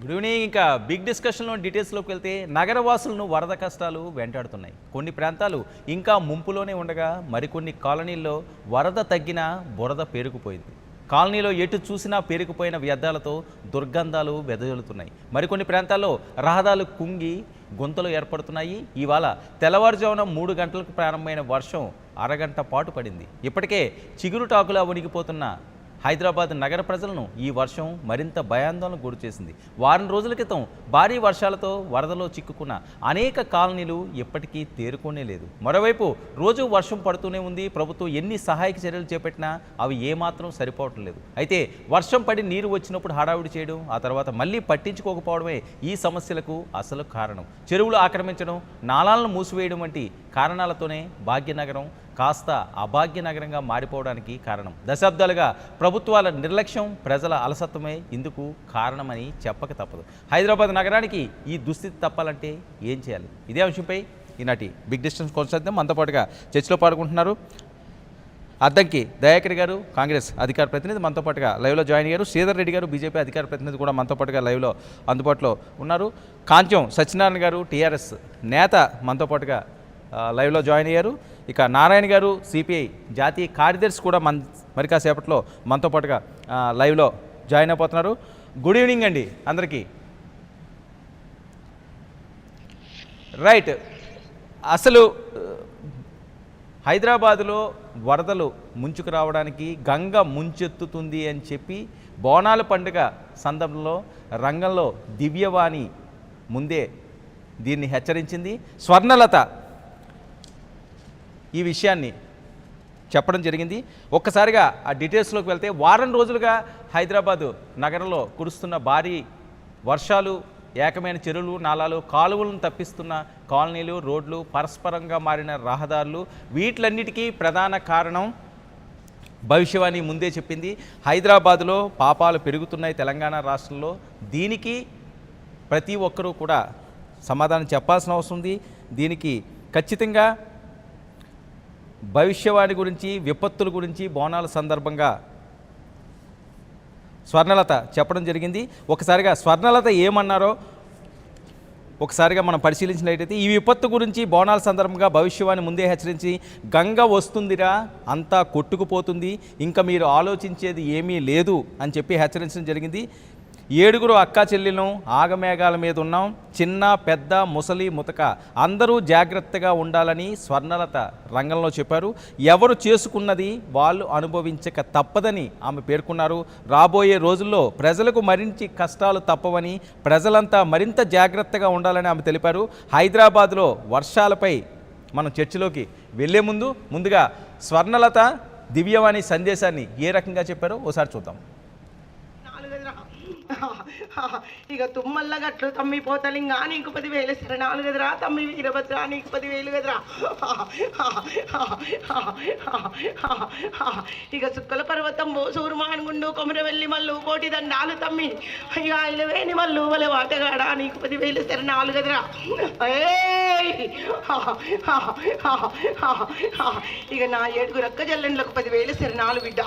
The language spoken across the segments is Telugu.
Good evening. ఇంకా బిగ్ డిస్కషన్లో డీటెయిల్స్లోకి వెళ్తే నగరవాసులను వరద కష్టాలు వెంటాడుతున్నాయి. కొన్ని ప్రాంతాలు ఇంకా ముంపులోనే ఉండగా మరికొన్ని కాలనీల్లో వరద తగ్గినా బురద పేరుకుపోయింది. కాలనీలో ఎటు చూసినా పేరుకుపోయిన వ్యర్థాలతో దుర్గంధాలు వెదజల్లుతున్నాయి. మరికొన్ని ప్రాంతాల్లో రహదారులు కుంగి గుంతలు ఏర్పడుతున్నాయి. ఇవాళ తెల్లవారుజామున 3 గంటలకు ప్రారంభమైన వర్షం అరగంట పాటు పడింది. ఇప్పటికే చిగురుటాకులా వణిగిపోతున్న హైదరాబాద్ నగర ప్రజలను ఈ వర్షం మరింత భయాందోళనకు గురిచేసింది. వారం రోజుల క్రితం భారీ వర్షాలతో వరదలో చిక్కుకున్న అనేక కాలనీలు ఇప్పటికీ తేరుకోనే లేదు. మరోవైపు రోజు వర్షం పడుతూనే ఉంది. ప్రభుత్వం ఎన్ని సహాయక చర్యలు చేపట్టినా అవి ఏమాత్రం సరిపోవటం లేదు. అయితే వర్షం పడి నీరు వచ్చినప్పుడు హడావుడి చేయడం, ఆ తర్వాత మళ్ళీ పట్టించుకోకపోవడమే ఈ సమస్యలకు అసలు కారణం. చెరువులు ఆక్రమించడం, నాలాలను మూసివేయడం వంటి కారణాలతోనే భాగ్యనగరం కాస్త అభాగ్యనగరంగా మారిపోవడానికి కారణం. దశాబ్దాలుగా ప్రభుత్వాల నిర్లక్ష్యం, ప్రజల అలసత్వమే ఇందుకు కారణమని చెప్పక తప్పదు. హైదరాబాద్ నగరానికి ఈ దుస్థితి తప్పాలంటే ఏం చేయాలి? ఇదే అంశంపై ఈనాటి బిగ్ డిస్కషన్ కొనసాగిద్దాం. మనతో పాటుగా చర్చలో పాల్గొంటున్నారు అద్దంకి దయాకర్ గారు, కాంగ్రెస్ అధికార ప్రతినిధి మనతో పాటుగా లైవ్లో జాయిన్ అయ్యారు. శ్రీధర్ రెడ్డి గారు, బీజేపీ అధికార ప్రతినిధి కూడా మనతో పాటుగా లైవ్లో అందుబాటులో ఉన్నారు. కాంచం సత్యనారాయణ గారు, టీఆర్ఎస్ నేత మనతో పాటుగా లైవ్లో జాయిన్ అయ్యారు. ఇక నారాయణ గారు, సిపిఐ జాతీయ కార్యదర్శి కూడా మరి కాసేపట్లో మనతో పాటుగా లైవ్లో జాయిన్ అయిపోతున్నారు. గుడ్ ఈవినింగ్ అండి అందరికీ. రైట్, అసలు హైదరాబాదులో వరదలు ముంచుకు రావడానికి గంగ ముంచెత్తుతుంది అని చెప్పి బోనాల పండుగ సందర్భంలో రంగంలో దివ్యవాణి ముందే దీన్ని హెచ్చరించింది. స్వర్ణలత ఈ విషయాన్ని చెప్పడం జరిగింది. ఒక్కసారిగా ఆ డీటెయిల్స్లోకి వెళ్తే వారం రోజులుగా హైదరాబాదు నగరంలో కురుస్తున్న భారీ వర్షాలు, ఏకమైన చెరువులు, నాలాలు, కాలువలను తప్పిస్తున్న కాలనీలు, రోడ్లు, పరస్పరంగా మారిన రహదారులు, వీటిలన్నిటికీ ప్రధాన కారణం భవిష్యవాణి ముందే చెప్పింది. హైదరాబాదులో పాపాలు పెరుగుతున్నాయి తెలంగాణ రాష్ట్రంలో. దీనికి ప్రతి ఒక్కరూ కూడా సమాధానం చెప్పాల్సిన అవసరం ఉంది. దీనికి ఖచ్చితంగా భవిష్యవాణి గురించి, విపత్తుల గురించి బోనాల సందర్భంగా స్వర్ణలత చెప్పడం జరిగింది. ఒకసారిగా స్వర్ణలత ఏమన్నారో ఒకసారిగా మనం పరిశీలించినట్లయితే, ఈ విపత్తు గురించి బోనాల సందర్భంగా భవిష్యవాణి ముందే హెచ్చరించి, గంగ వస్తుందిరా, అంతా కొట్టుకుపోతుంది, ఇంకా మీరు ఆలోచించేది ఏమీ లేదు అని చెప్పి హెచ్చరించడం జరిగింది. 7 అక్కా చెల్లెలను ఆగమేఘాల మీద ఉన్నాం, చిన్న పెద్ద ముసలి ముతక అందరూ జాగ్రత్తగా ఉండాలని స్వర్ణలత రంగంలో చెప్పారు. ఎవరు చేసుకున్నది వాళ్ళు అనుభవించక తప్పదని ఆమె పేర్కొన్నారు. రాబోయే రోజుల్లో ప్రజలకు మరింత కష్టాలు తప్పవని, ప్రజలంతా మరింత జాగ్రత్తగా ఉండాలని ఆమె తెలిపారు. హైదరాబాద్లో వర్షాలపై మనం చర్చలోకి వెళ్లే ముందుగా స్వర్ణలత దివ్యవాణి సందేశాన్ని ఏ రకంగా చెప్పారో ఓసారి చూద్దాం. ఇక తుమ్మల్ల గట్లు తమ్మి పోతలింగా నీకు 10,000 శరణాలు కదరా, తమ్మి వీరభద్ర నీకు 10,000 కదరా. ఇక సుక్కల పర్వతం సూర్మానుగుండు కొమరవెల్లి మల్లు కోటి దండాలు తమ్మి, ఇక ఇలవేని మల్లు వలె వాటగాడ నీకు 10,000 శరణాలు కదరా. ఇక నా 7 అక్క చెల్లెండ్లకు 10,000 శరణాలు బిడ్డ.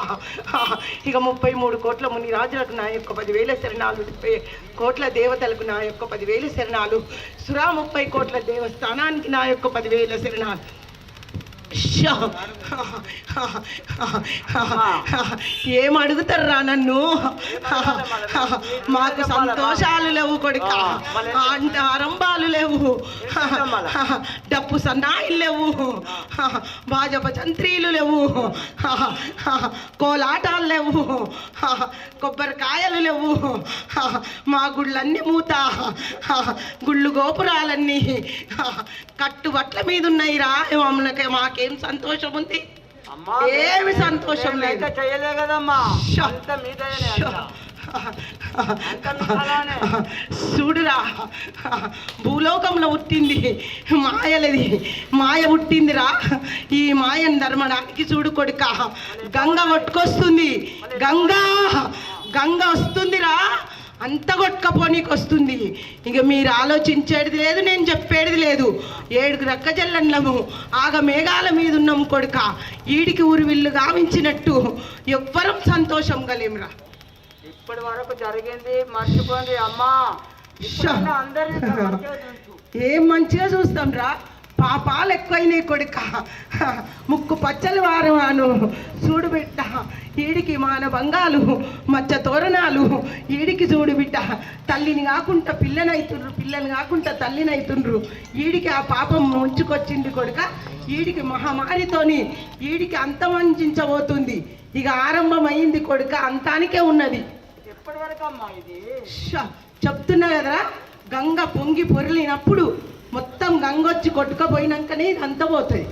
ఇక 33 కోట్ల ముని రాజులకు నా యొక్క 10,000 శరణాలు, 30 కోట్ల దేవతలకు నా యొక్క 10,000 శరణాలు, సురా 30 కోట్ల దేవస్థానానికి నా యొక్క 10,000 శరణాలు. ఏం అడుగుతారా నన్ను? మాకు సంతోషాలు లేవు కొడుక, అంటే ఆరంభాలు లేవు, డప్పు సన్నాయిలు లేవు, భాజప జంత్రీలు లేవు, కోలాటాలు లేవు, కొబ్బరికాయలు లేవు, మా గుళ్ళన్నీ మూత, గుళ్ళు గోపురాలన్నీ కట్టుబట్ల మీద ఉన్నాయిరా. మాకేం సంతోషం ఉంది? ఏమి సంతోషం లేదు. చూడురా, భూలోకంలో పుట్టింది మాయలది, మాయ పుట్టిందిరా. ఈ మాయను ధర్మడానికి చూడు కొడుక, గంగ కొట్టుకొస్తుంది, గంగ వస్తుందిరా, అంత కొట్టుకపోనీకి వస్తుంది. ఇక మీరు ఆలోచించేది లేదు, నేను చెప్పేది లేదు. 7 అక్క చెల్లెళ్ళము ఆగ మేఘాల మీద ఉన్నాం కొడుక, ఈడికి ఊరి విల్లు గావించినట్టు ఎవ్వరం సంతోషం గలేంరా. ఇప్పటి వరకు జరిగింది మర్చిపోండి అమ్మా. ఇప్పుడైనా అందరినీ మంచిగా చూసు. ఏం మంచిగా చూస్తాం రా, పాపాలు ఎక్కువైనాయి కొడుక. ముక్కు పచ్చలు వారమాను చూడు బిడ్డ, ఈడికి మాన బంగాలు మచ్చ తోరణాలు, ఈడికి చూడు బిడ్డ తల్లిని కాకుండా పిల్లనైతుండ్రు, పిల్లని కాకుండా తల్లినైతుండ్రు. ఈడికి ఆ పాపం ముంచుకొచ్చింది కొడుక. ఈడికి మహమ్మారితోని ఈడికి అంతమంచించబోతుంది. ఇక ఆరంభమైంది కొడుక, అంతానికే ఉన్నది. ఎప్పటి వరకు అమ్మా ఇది? చెప్తున్నా కదరా, గంగ పొంగి పొరిలినప్పుడు మొత్తం గంగొచ్చి కొట్టుకపోయినాకనే ఇది అంత పోతుంది.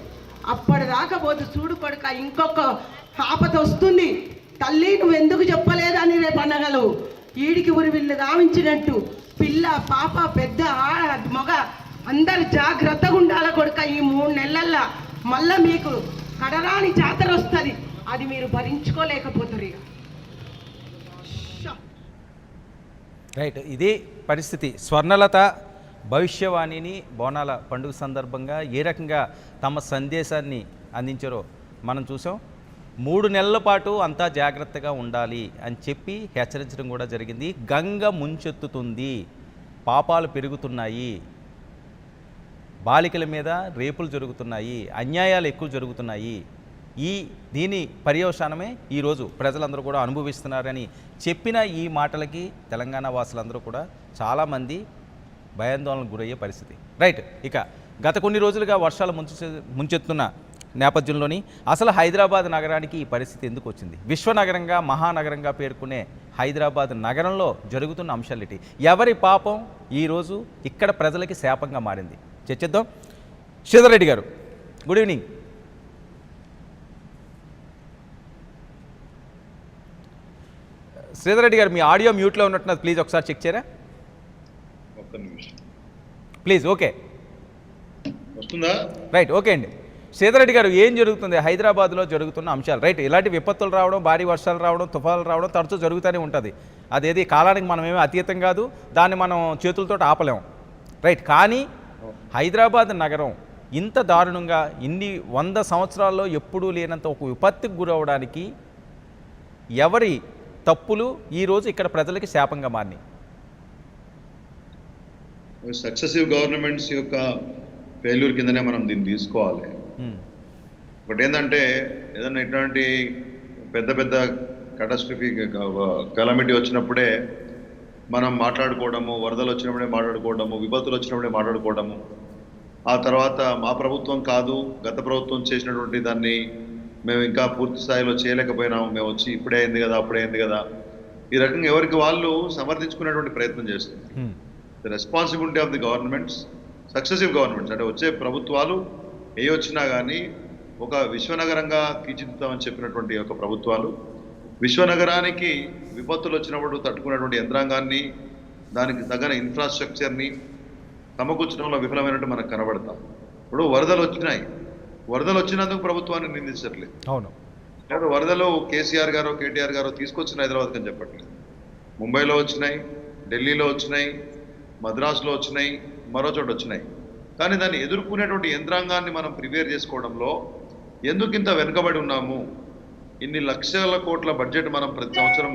అప్పటిదాకా పోదు చూడు కొడుక. ఇంకొక ఆపత వస్తుంది. తల్లి నువ్వు ఎందుకు చెప్పలేదని రేపు అనగలవు. ఈడికి ఉరివిల్లు గావించినట్టు పిల్ల పాప పెద్ద మగ అందరు జాగ్రత్తగా ఉండాలి కొడుక. ఈ 3 నెలల్లో మళ్ళా మీకు కడరాని జాతర వస్తుంది, అది మీరు భరించుకోలేకపోతారు. ఇక రైట్, ఇదే పరిస్థితి. స్వర్ణలత భవిష్యవాణిని బోనాల పండుగ సందర్భంగా ఏ రకంగా తమ సందేశాన్ని అందించారో మనం చూసాం. 3 నెలల పాటు అంతా జాగ్రత్తగా ఉండాలి అని చెప్పి హెచ్చరించడం కూడా జరిగింది. గంగ ముంచెత్తుతుంది, పాపాలు పెరుగుతున్నాయి, బాలికల మీద రేపులు జరుగుతున్నాయి, అన్యాయాలు ఎక్కువ జరుగుతున్నాయి. దీని పర్యవసానమే ఈరోజు ప్రజలందరూ కూడా అనుభవిస్తున్నారని చెప్పిన ఈ మాటలకి తెలంగాణ వాసులందరూ కూడా చాలామంది భయాందోళనకు గురయ్యే పరిస్థితి. రైట్, ఇక గత కొన్ని రోజులుగా వర్షాలు ముంచెత్తున్న నేపథ్యంలోని అసలు హైదరాబాద్ నగరానికి ఈ పరిస్థితి ఎందుకు వచ్చింది? విశ్వనగరంగా మహానగరంగా పేర్కొనే హైదరాబాద్ నగరంలో జరుగుతున్న అంశాలేంటి? ఎవరి పాపం ఈరోజు ఇక్కడ ప్రజలకి శాపంగా మారింది? చర్చిద్దాం. శ్రీధర్ రెడ్డి గారు, గుడ్ ఈవినింగ్. శ్రీధర్ రెడ్డి గారు, మీ ఆడియో మ్యూట్లో ఉన్నట్టున్నది, ప్లీజ్ ఒకసారి చెక్ చేయరా ప్లీజ్. ఓకే, వస్తుందా? రైట్, ఓకే అండి. శ్రీధర్ రెడ్డి గారు, ఏం జరుగుతుంది హైదరాబాద్లో జరుగుతున్న అంశాలు? రైట్, ఇలాంటి విపత్తులు రావడం, భారీ వర్షాలు రావడం, తుఫాలు రావడం తరచూ జరుగుతూనే ఉంటుంది. అదేది కాలానికి మనం ఏమీ అతీతం కాదు, దాన్ని మనం చేతులతో ఆపలేము. రైట్, కానీ హైదరాబాద్ నగరం ఇంత దారుణంగా ఇన్ని 100 సంవత్సరాల్లో ఎప్పుడూ లేనంత ఒక విపత్తుకు గురవడానికి ఎవరి తప్పులు ఈరోజు ఇక్కడ ప్రజలకి శాపంగా మారినాయి? సక్సెసివ్ గవర్నమెంట్స్ యొక్క ఫెయిల్యూర్ కిందనే మనం దీన్ని తీసుకోవాలి. ఒకటి ఏంటంటే, ఏదన్నా ఇట్లాంటి పెద్ద పెద్ద కటాస్ట్రఫిక్ కెలామిటీ వచ్చినప్పుడే మనం మాట్లాడుకోవడము, వరదలు వచ్చినప్పుడే మాట్లాడుకోవడము, విపత్తులు వచ్చినప్పుడే మాట్లాడుకోవడము, ఆ తర్వాత మా ప్రభుత్వం కాదు గత ప్రభుత్వం చేసినటువంటి దాన్ని మేము ఇంకా పూర్తి స్థాయిలో చేయలేకపోయినాము, మేము వచ్చి ఇప్పుడే అయింది కదా, అప్పుడే అయింది కదా, ఈ రకంగా ఎవరికి వాళ్ళు సమర్థించుకునేటువంటి ప్రయత్నం చేస్తుంది. The responsibility of the governments, successive governments, అంటే వచ్చే ప్రభుత్వాలు ఏ వచ్చినా కానీ ఒక విశ్వనగరంగా తీర్చిదిద్దామని చెప్పినటువంటి ఒక ప్రభుత్వాలు విశ్వనగరానికి విపత్తులు వచ్చినప్పుడు తట్టుకునేటువంటి యంత్రాంగాన్ని, దానికి తగిన ఇన్ఫ్రాస్ట్రక్చర్ని సమకూర్చడంలో విఫలమైనట్టు మనకు కనబడతాం. ఇప్పుడు వరదలు వచ్చినాయి, వరదలు వచ్చినందుకు ప్రభుత్వాన్ని నిందించట్లేదు. అవును, వరదలు కేసీఆర్ గారో కేటీఆర్ గారో తీసుకొచ్చిన హైదరాబాద్ అని చెప్పట్లేదు. ముంబైలో వచ్చినాయి, ఢిల్లీలో వచ్చినాయి, మద్రాసులో వచ్చినాయి, మరో చోట వచ్చినాయి. కానీ దాన్ని ఎదుర్కొనేటువంటి యంత్రాంగాన్ని మనం ప్రిపేర్ చేసుకోవడంలో ఎందుకు ఇంత వెనుకబడి ఉన్నాము? ఇన్ని లక్షల కోట్ల బడ్జెట్ మనం ప్రతి సంవత్సరం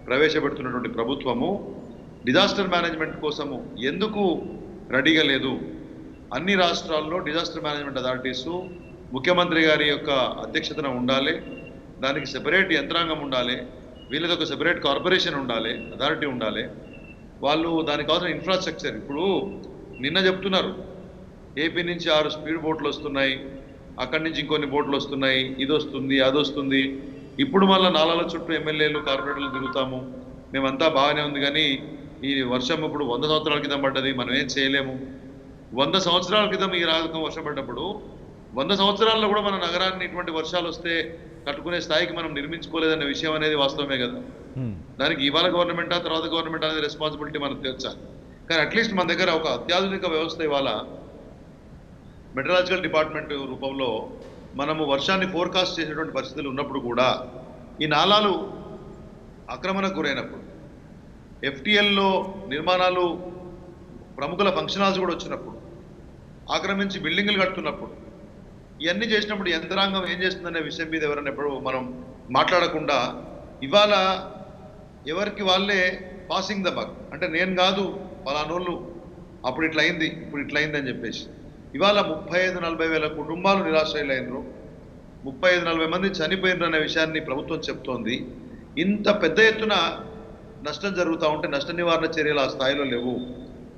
ప్రవేశపెడుతున్నటువంటి ప్రభుత్వము డిజాస్టర్ మేనేజ్మెంట్ కోసము ఎందుకు రెడీగా లేదు? అన్ని రాష్ట్రాల్లో డిజాస్టర్ మేనేజ్మెంట్ అథారిటీస్ ముఖ్యమంత్రి గారి యొక్క అధ్యక్షతన ఉండాలి, దానికి సెపరేట్ యంత్రాంగం ఉండాలి, వీళ్ళది ఒక సెపరేట్ కార్పొరేషన్ ఉండాలి, అథారిటీ ఉండాలి, వాళ్ళు దానికి కావాల్సిన ఇన్ఫ్రాస్ట్రక్చర్. ఇప్పుడు నిన్న చెప్తున్నారు ఏపీ నుంచి 6 స్పీడ్ బోట్లు వస్తున్నాయి, అక్కడి నుంచి ఇంకొన్ని బోట్లు వస్తున్నాయి, ఇది వస్తుంది అది వస్తుంది. ఇప్పుడు మళ్ళీ నాలాల చుట్టూ ఎమ్మెల్యేలు కార్పొరేటర్లు తిరుగుతాము, మేమంతా బాగానే ఉంది, కానీ ఈ వర్షం ఇప్పుడు 100 సంవత్సరాల క్రితం పడ్డది, మనం ఏం చేయలేము. 100 సంవత్సరాల క్రితం ఈ రకం వర్షం పడ్డప్పుడు 100 సంవత్సరాల్లో కూడా మన నగరాన్ని ఇటువంటి వర్షాలు వస్తే కట్టుకునే స్థాయికి మనం నిర్మించుకోలేదనే విషయం అనేది వాస్తవమే కదా. దానికి ఇవాళ గవర్నమెంటా తర్వాత గవర్నమెంట్ అనేది రెస్పాన్సిబిలిటీ మనం తీర్చాలి. కానీ అట్లీస్ట్ మన దగ్గర ఒక అత్యాధునిక వ్యవస్థ ఇవాళ మెటరాలజికల్ డిపార్ట్మెంట్ రూపంలో మనము వర్షాన్ని ఫోర్కాస్ట్ చేసేటువంటి పరిస్థితులు ఉన్నప్పుడు కూడా ఈ నాలాలు ఆక్రమణకు గురైనప్పుడు, ఎఫ్టీఎల్లో నిర్మాణాలు ప్రముఖుల ఫంక్షన్ హాల్స్ కూడా వచ్చినప్పుడు, ఆక్రమించి బిల్డింగులు కడుతున్నప్పుడు, ఇవన్నీ చేసినప్పుడు యంత్రాంగం ఏం చేస్తుందనే విషయం మీద ఎవరైనా ఎప్పుడు మనం మాట్లాడకుండా ఇవాళ ఎవరికి వాళ్ళే పాసింగ్ ద బక్, అంటే నేను కాదు పలానోళ్ళు అప్పుడు ఇట్లా అయింది ఇప్పుడు ఇట్లా అయింది అని చెప్పేసి. ఇవాళ 35-40 వేల కుటుంబాలు నిరాశ్రయులైనరు, 35-40 మంది చనిపోయినరు అనే విషయాన్ని ప్రభుత్వం చెప్తోంది. ఇంత పెద్ద ఎత్తున నష్టం జరుగుతూ ఉంటే నష్ట నివారణ చర్యలు ఆ స్థాయిలో లేవు.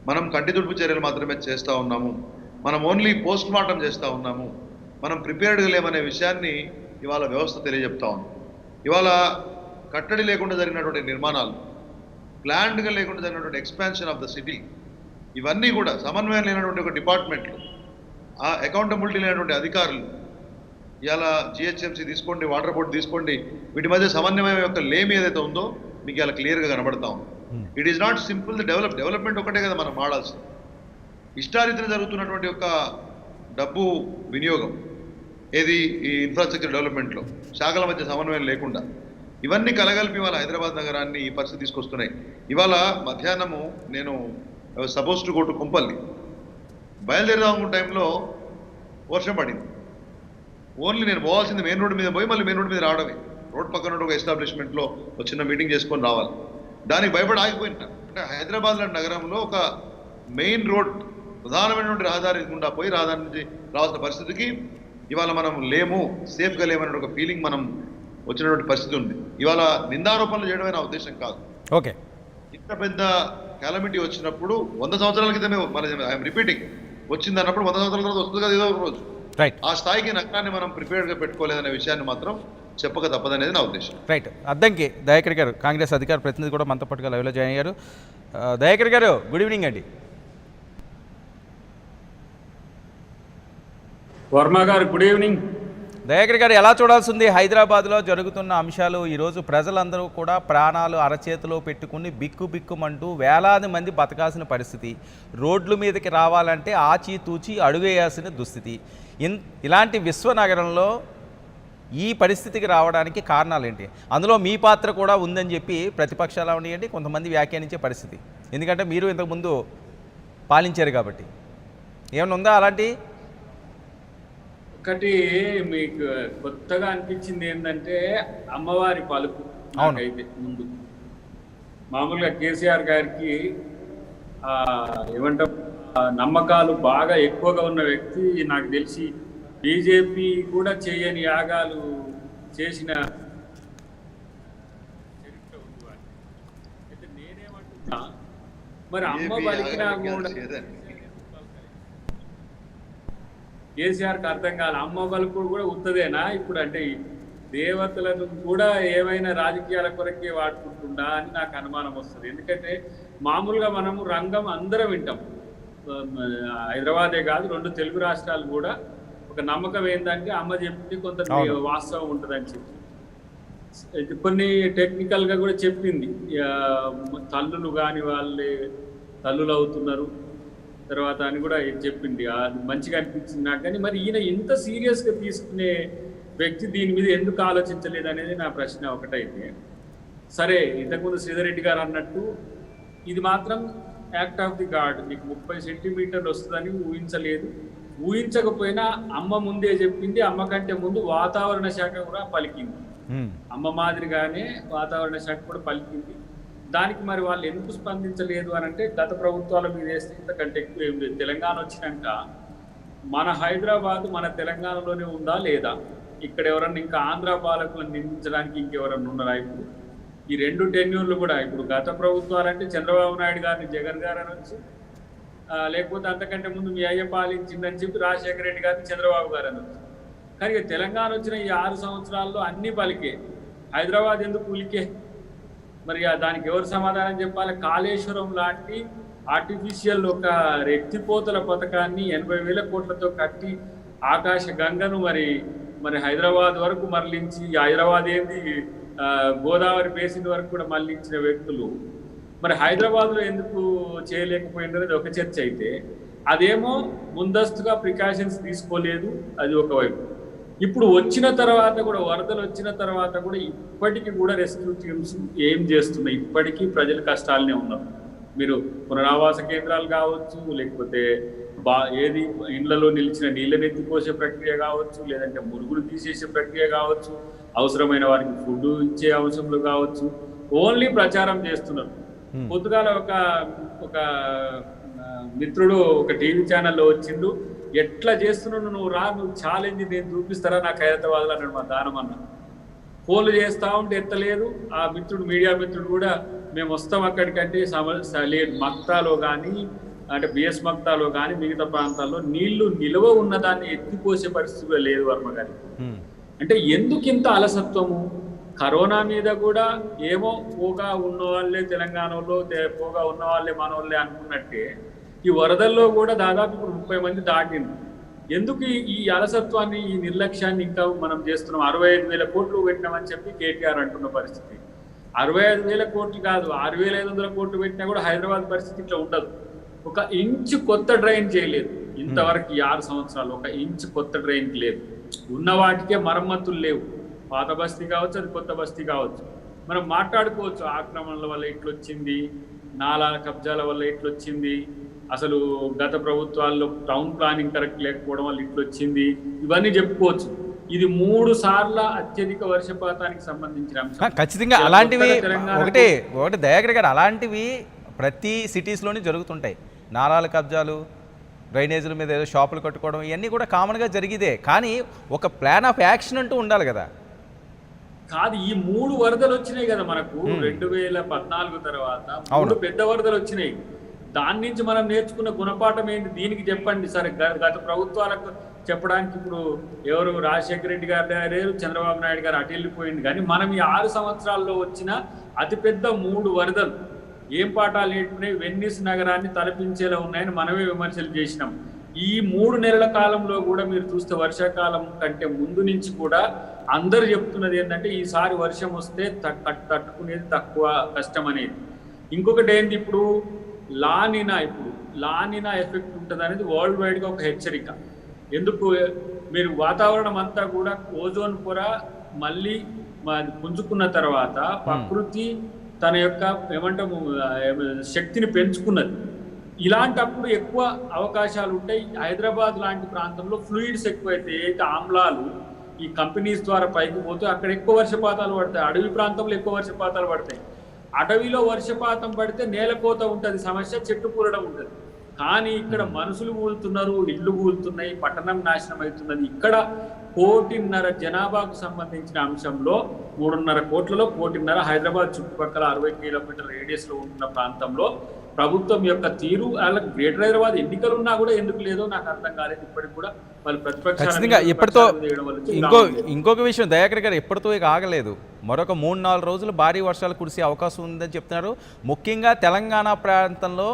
మనం కంటితుడుపు చర్యలు మాత్రమే చేస్తూ ఉన్నాము, మనం ఓన్లీ పోస్ట్ మార్టం చేస్తూ ఉన్నాము, మనం ప్రిపేర్డ్గా లేమనే విషయాన్ని ఇవాళ వ్యవస్థ తెలియజెప్తా ఉంది. ఇవాళ కట్టడి లేకుండా జరిగినటువంటి నిర్మాణాలు, ప్లాన్డ్గా లేకుండా జరిగినటువంటి ఎక్స్పాన్షన్ ఆఫ్ ద సిటీ, ఇవన్నీ కూడా సమన్వయం లేనటువంటి ఒక డిపార్ట్మెంట్లు, ఆ అకౌంటబిలిటీ లేనటువంటి అధికారులు, ఇవాళ జిహెచ్ఎంసీ తీసుకోండి, వాటర్ బోర్డు తీసుకోండి, వీటి మధ్య సమన్వయం యొక్క లేమి ఏదైతే ఉందో మీకు ఇలా క్లియర్గా కనబడతా ఉంది. It is not simple the development ఒకటే కదా మనం వాడాల్సింది. ఇష్టారీతిన జరుగుతున్నటువంటి యొక్క డబ్బు వినియోగం ఏది ఈ ఇన్ఫ్రాస్ట్రక్చర్ డెవలప్మెంట్లో శాఖల మధ్య సమన్వయం లేకుండా ఇవన్నీ కలగలిపి ఇవాళ హైదరాబాద్ నగరాన్ని ఈ పరిస్థితి తీసుకొస్తున్నాయి. ఇవాళ మధ్యాహ్నము నేను suppose to go to Kompally, బయలుదేరదాం టైంలో వర్షం పడింది. ఓన్లీ నేను పోవాల్సింది మెయిన్ రోడ్డు మీద పోయి మళ్ళీ మెయిన్ రోడ్డు మీద రావడమే. రోడ్ పక్కన ఒక ఎస్టాబ్లిష్మెంట్లో ఒక చిన్న మీటింగ్ చేసుకొని రావాలి, దానికి భయపడి ఆగిపోయినా. అంటే హైదరాబాద్ లాంటి నగరంలో ఒక మెయిన్ రోడ్ ప్రధానమైనటువంటి రహదారి గుండా పోయి రహదారి నుంచి రావాల్సిన పరిస్థితికి ఇవాళ మనం లేము, సేఫ్గా లేమనే ఒక ఫీలింగ్ మనం వచ్చినటువంటి పరిస్థితి ఉంది. ఇవాళ నిందారోపణలు చేయడమే నా ఉద్దేశం కాదు. ఓకే, ఇంత పెద్ద క్యాలమిటీ వచ్చినప్పుడు 100 సంవత్సరాల క్రితమే ఐఎమ్ రిపీటింగ్ వచ్చింది అన్నప్పుడు 100 సంవత్సరాల తర్వాత వస్తుంది కదా ఏదో ఒక రోజు. రైట్, ఆ స్థాయికి నగరాన్ని మనం ప్రిపేర్డ్గా పెట్టుకోలేదనే విషయాన్ని మాత్రం చెప్పక తప్పదనేది నా ఉద్దేశం. రైట్. అద్దంకి దయాకర్ గారు, కాంగ్రెస్ అధికార ప్రతినిధి కూడా మనతో పాటుగా లైవ్లో జాయిన్ అయ్యారు. దయాకర్ గారు, గుడ్ ఈవినింగ్ అండి. వర్మ గారు, గుడ్ ఈవినింగ్. దయాకర్ గారు, ఎలా చూడాల్సింది హైదరాబాద్లో జరుగుతున్న అంశాలు? ఈరోజు ప్రజలందరూ కూడా ప్రాణాలు అరచేతిలో పెట్టుకుని బిక్కుబిక్కుమంటూ వేలాది మంది బతకాల్సిన పరిస్థితి, రోడ్ల మీదకి రావాలంటే ఆచితూచి అడుగేయాల్సిన దుస్థితి. ఇలాంటి విశ్వనగరంలో ఈ పరిస్థితికి రావడానికి కారణాలు ఏంటి? అందులో మీ పాత్ర కూడా ఉందని చెప్పి ప్రతిపక్షాలు ఉన్నాయండి, కొంతమంది వ్యాఖ్యానించే పరిస్థితి. ఎందుకంటే మీరు ఇంతకుముందు పాలించారు కాబట్టి. ఏమైనా ఉందా అలాంటి? ఒకటి మీకు కొత్తగా అనిపించింది ఏంటంటే అమ్మవారి పలుకు. అయితే ముందు మామూలుగా కేసీఆర్ గారికి ఏమంటారు నమ్మకాలు బాగా ఎక్కువగా ఉన్న వ్యక్తి. నాకు తెలిసి బీజేపీ కూడా చేయని యాగాలు చేసిన చరిత్ర ఉంది. అయితే నేనేమంటున్నా, మరి అమ్మ పలికినా కూడా కేసీఆర్కి అర్థం కాదు. అమ్మ పలుకుడు కూడా ఉత్తదేనా ఇప్పుడు? అంటే దేవతలను కూడా ఏమైనా రాజకీయాల కొరకే వాడుకుంటుందా అని నాకు అనుమానం వస్తుంది. ఎందుకంటే మామూలుగా మనము రంగం అందరం వింటాం, హైదరాబాదే కాదు 2 తెలుగు రాష్ట్రాలు కూడా ఒక నమ్మకం ఏంటంటే అమ్మ చెప్తే కొంత వాస్తవం ఉంటుందని చెప్పి కొన్ని టెక్నికల్గా కూడా చెప్పింది. తల్లులు కాని వాళ్ళే తల్లులు అవుతున్నారు తర్వాత అని కూడా చెప్పింది. అది మంచిగా అనిపించింది నాకు. కానీ మరి ఈయన ఇంత సీరియస్గా తీసుకునే వ్యక్తి దీని మీద ఎందుకు ఆలోచించలేదు అనేది నా ప్రశ్న. ఒకటైతే సరే, ఇంతకుముందు శ్రీధర్ రెడ్డి గారు అన్నట్టు ఇది మాత్రం యాక్ట్ ఆఫ్ ది గాడ్, మీకు 30 సెంటీమీటర్లు వస్తుందని ఊహించలేదు. ఊహించకపోయినా అమ్మ ముందే చెప్పింది. అమ్మ కంటే ముందు వాతావరణ శాఖ కూడా పలికింది. అమ్మ మాదిరిగానే వాతావరణ శాఖ కూడా పలికింది. దానికి మరి వాళ్ళు ఎందుకు స్పందించలేదు అని అంటే గత ప్రభుత్వాల మీద వేస్తే ఇంతకంటే ఎక్కువ ఏం లేదు. తెలంగాణ వచ్చినాక మన హైదరాబాద్ మన తెలంగాణలోనే ఉందా లేదా? ఇక్కడ ఎవరన్నా ఇంకా ఆంధ్ర పాలకులను నిందించడానికి ఇంకెవరన్నా ఉన్నారా? ఇప్పుడు ఈ 2 టెన్యూర్లు కూడా ఇప్పుడు గత ప్రభుత్వాలంటే చంద్రబాబు నాయుడు గారిని జగన్ గారు అనొచ్చు, లేకపోతే అంతకంటే ముందు మీ అయ్య పాలించిందని చెప్పి రాజశేఖర రెడ్డి గారిని చంద్రబాబు గారు అనొచ్చు. కానీ తెలంగాణ వచ్చిన ఈ 6 సంవత్సరాల్లో అన్ని పలికే, హైదరాబాద్ ఎందుకు ఉలికే? మరి దానికి ఎవరు సమాధానం చెప్పాలి? కాళేశ్వరం లాంటి ఆర్టిఫిషియల్ ఒక ఎత్తిపోతల పథకాన్ని 80,000 కోట్లతో కట్టి ఆకాశ గంగను మరి హైదరాబాద్ వరకు మరలించి, హైదరాబాద్ ఏంది గోదావరి బేసిన్ వరకు కూడా మరలించిన వ్యక్తులు మరి హైదరాబాద్లో ఎందుకు చేయలేకపోయినది ఒక చర్చ అయితే, అదేమో ముందస్తుగా ప్రికాషన్స్ తీసుకోలేదు. అది ఒకవైపు. ఇప్పుడు వచ్చిన తర్వాత కూడా వరదలు వచ్చిన తర్వాత కూడా ఇప్పటికీ కూడా రెస్క్యూ టీమ్స్ ఏం చేస్తున్నాయి? ఇప్పటికీ ప్రజల కష్టాలనే ఉన్నారు. మీరు పునరావాస కేంద్రాలు కావచ్చు, లేకపోతే ఏది ఇండ్లలో నిలిచిన నీళ్ళని ఎత్తిపోసే ప్రక్రియ కావచ్చు, లేదంటే మురుగులు తీసేసే ప్రక్రియ కావచ్చు, అవసరమైన వారికి ఫుడ్ ఇచ్చే అంశంలో కావచ్చు, ఓన్లీ ప్రచారం చేస్తున్నారు. పొద్దుగాల ఒక మిత్రుడు ఒక టీవీ ఛానల్లో వచ్చిండు, ఎట్లా చేస్తున్నాడు నువ్వు రా, నువ్వు ఛాలెంజ్ నేను చూపిస్తారా నాకు హైదరాబాద్లో అన్నాడు మా దానమన్న. ఫోన్లు చేస్తూ ఉంటే ఎత్తలేదు. ఆ మిత్రుడు, మీడియా మిత్రుడు కూడా మేము వస్తాం అక్కడికంటే లేదు. మక్తాలో కానీ అంటే బిఎస్ మక్తాలో కానీ మిగతా ప్రాంతాల్లో నీళ్లు నిల్వ ఉన్నదాన్ని ఎత్తిపోసే పరిస్థితిలో లేదు వర్మ గారి. అంటే ఎందుకు ఇంత అలసత్వము? కరోనా మీద కూడా ఏమో పోగా ఉన్న వాళ్ళే తెలంగాణలో, పోగా ఉన్న వాళ్ళే మన వాళ్ళే అనుకున్నట్టే ఈ వరదల్లో కూడా దాదాపు ఇప్పుడు 30 మంది దాటింది. ఎందుకు ఈ అలసత్వాన్ని, ఈ నిర్లక్ష్యాన్ని ఇంకా మనం చేస్తున్నాం? 65,000 కోట్లు పెట్టినామని చెప్పి కేటీఆర్ అంటున్న పరిస్థితి. 65,000 కోట్లు కాదు, 6,500 కోట్లు పెట్టినా కూడా హైదరాబాద్ పరిస్థితి ఇట్లా ఉండదు. ఒక ఇంచు కొత్త డ్రైన్ చేయలేదు ఇంతవరకు. ఈ 6 సంవత్సరాలు ఒక ఇంచు కొత్త డ్రైన్ లేదు. ఉన్న వాటికే మరమ్మతులు లేవు. పాత బస్తీ కావచ్చు, అది కొత్త బస్తీ కావచ్చు. మనం మాట్లాడుకోవచ్చు, ఆక్రమణల వల్ల ఇట్లొచ్చింది, నాలాల కబ్జాల వల్ల ఇట్లొచ్చింది, అసలు గత ప్రభుత్వాల్లో టౌన్ ప్లానింగ్ కరెక్ట్ లేకపోవడం వల్ల ఇట్లొచ్చింది, ఇవన్నీ చెప్పుకోవచ్చు. ఇది 3 సార్ల అత్యధిక వర్షపాతానికి సంబంధించిన అంశం. ఖచ్చితంగా అలాంటివి ఒకటి దయాకర్ గారు, అలాంటివి ప్రతి సిటీస్లోనే జరుగుతుంటాయి. నాలాల కబ్జాలు, డ్రైనేజీల మీద ఏదో షాపులు కట్టుకోవడం, ఇవన్నీ కూడా కామన్గా జరిగిదే. కానీ ఒక ప్లాన్ ఆఫ్ యాక్షన్ అంటూ ఉండాలి కదా. కాదు, ఈ 3 వరదలు వచ్చినాయి కదా మనకు 2014 తర్వాత 3 పెద్ద వరదలు వచ్చినాయి. దాని నుంచి మనం నేర్చుకున్న గుణపాఠం ఏంటి? దీనికి చెప్పండి. సరే, గత ప్రభుత్వాలకు చెప్పడానికి ఇప్పుడు ఎవరు రాజశేఖర రెడ్డి గారు లేరు, చంద్రబాబు నాయుడు గారు అటు వెళ్ళిపోయింది. కానీ మనం ఈ 6 సంవత్సరాల్లో వచ్చిన అతిపెద్ద 3 వరదలు ఏం పాఠాలు నేర్చుకునేవి, వెన్నిస్ నగరాన్ని తలపించేలా ఉన్నాయని మనమే విమర్శలు చేసినాం. ఈ 3 నెలల కాలంలో కూడా మీరు చూస్తే వర్షాకాలం కంటే ముందు నుంచి కూడా అందరు చెప్తున్నది ఏంటంటే ఈసారి వర్షం వస్తే తట్టుకునేది తక్కువ, కష్టం అనేది. ఇంకొకటి ఏంటి, ఇప్పుడు లానినా ఎఫెక్ట్ ఉంటుంది అనేది వరల్డ్ వైడ్గా ఒక హెచ్చరిక. ఎందుకు? మీరు వాతావరణం అంతా కూడా ఓజోన్ పొర మళ్ళీ పుంజుకున్న తర్వాత ప్రకృతి తన యొక్క ఏమంటాము శక్తిని పెంచుకున్నది. ఇలాంటప్పుడు ఎక్కువ అవకాశాలు ఉంటాయి. హైదరాబాద్ లాంటి ప్రాంతంలో ఫ్లూయిడ్స్ ఎక్కువైతే, ఆమ్లాలు ఈ కంపెనీస్ ద్వారా పైకి పోతే అక్కడ ఎక్కువ వర్షపాతాలు పడతాయి. అడవి ప్రాంతంలో ఎక్కువ వర్షపాతాలు పడతాయి. అడవిలో వర్షపాతం పడితే నేలకోత ఉంటుంది, సమస్య చెట్టు కూరడం ఉంటుంది. కానీ ఇక్కడ మనుషులు కూలుతున్నారు, ఇళ్ళు కూలుతున్నాయి, పట్టణం నాశనం అవుతున్నది. ఇక్కడ 1.5 జనాభాకు సంబంధించిన అంశంలో 3.5 కోట్లలో 1.5 హైదరాబాద్ చుట్టుపక్కల 60 కిలోమీటర్ల రేడియస్లో ఉంటున్న ప్రాంతంలో ప్రభుత్వం యొక్క తీరు, అలా గ్రేటర్ హైదరాబాద్ ఎన్నికలు ఉన్నా కూడా ఎందుకు లేదో నాకు అర్థం కాలేదు. ఇప్పటికి కూడా వాళ్ళు ప్రతిపక్షాలు ఎప్పటితో ఇంకొక విషయం దయాకర్ గారు, ఎప్పటితో ఇక ఆగలేదు. మరొక 3-4 రోజులు భారీ వర్షాలు కురిసే అవకాశం ఉందని చెప్తున్నారు. ముఖ్యంగా తెలంగాణ ప్రాంతంలో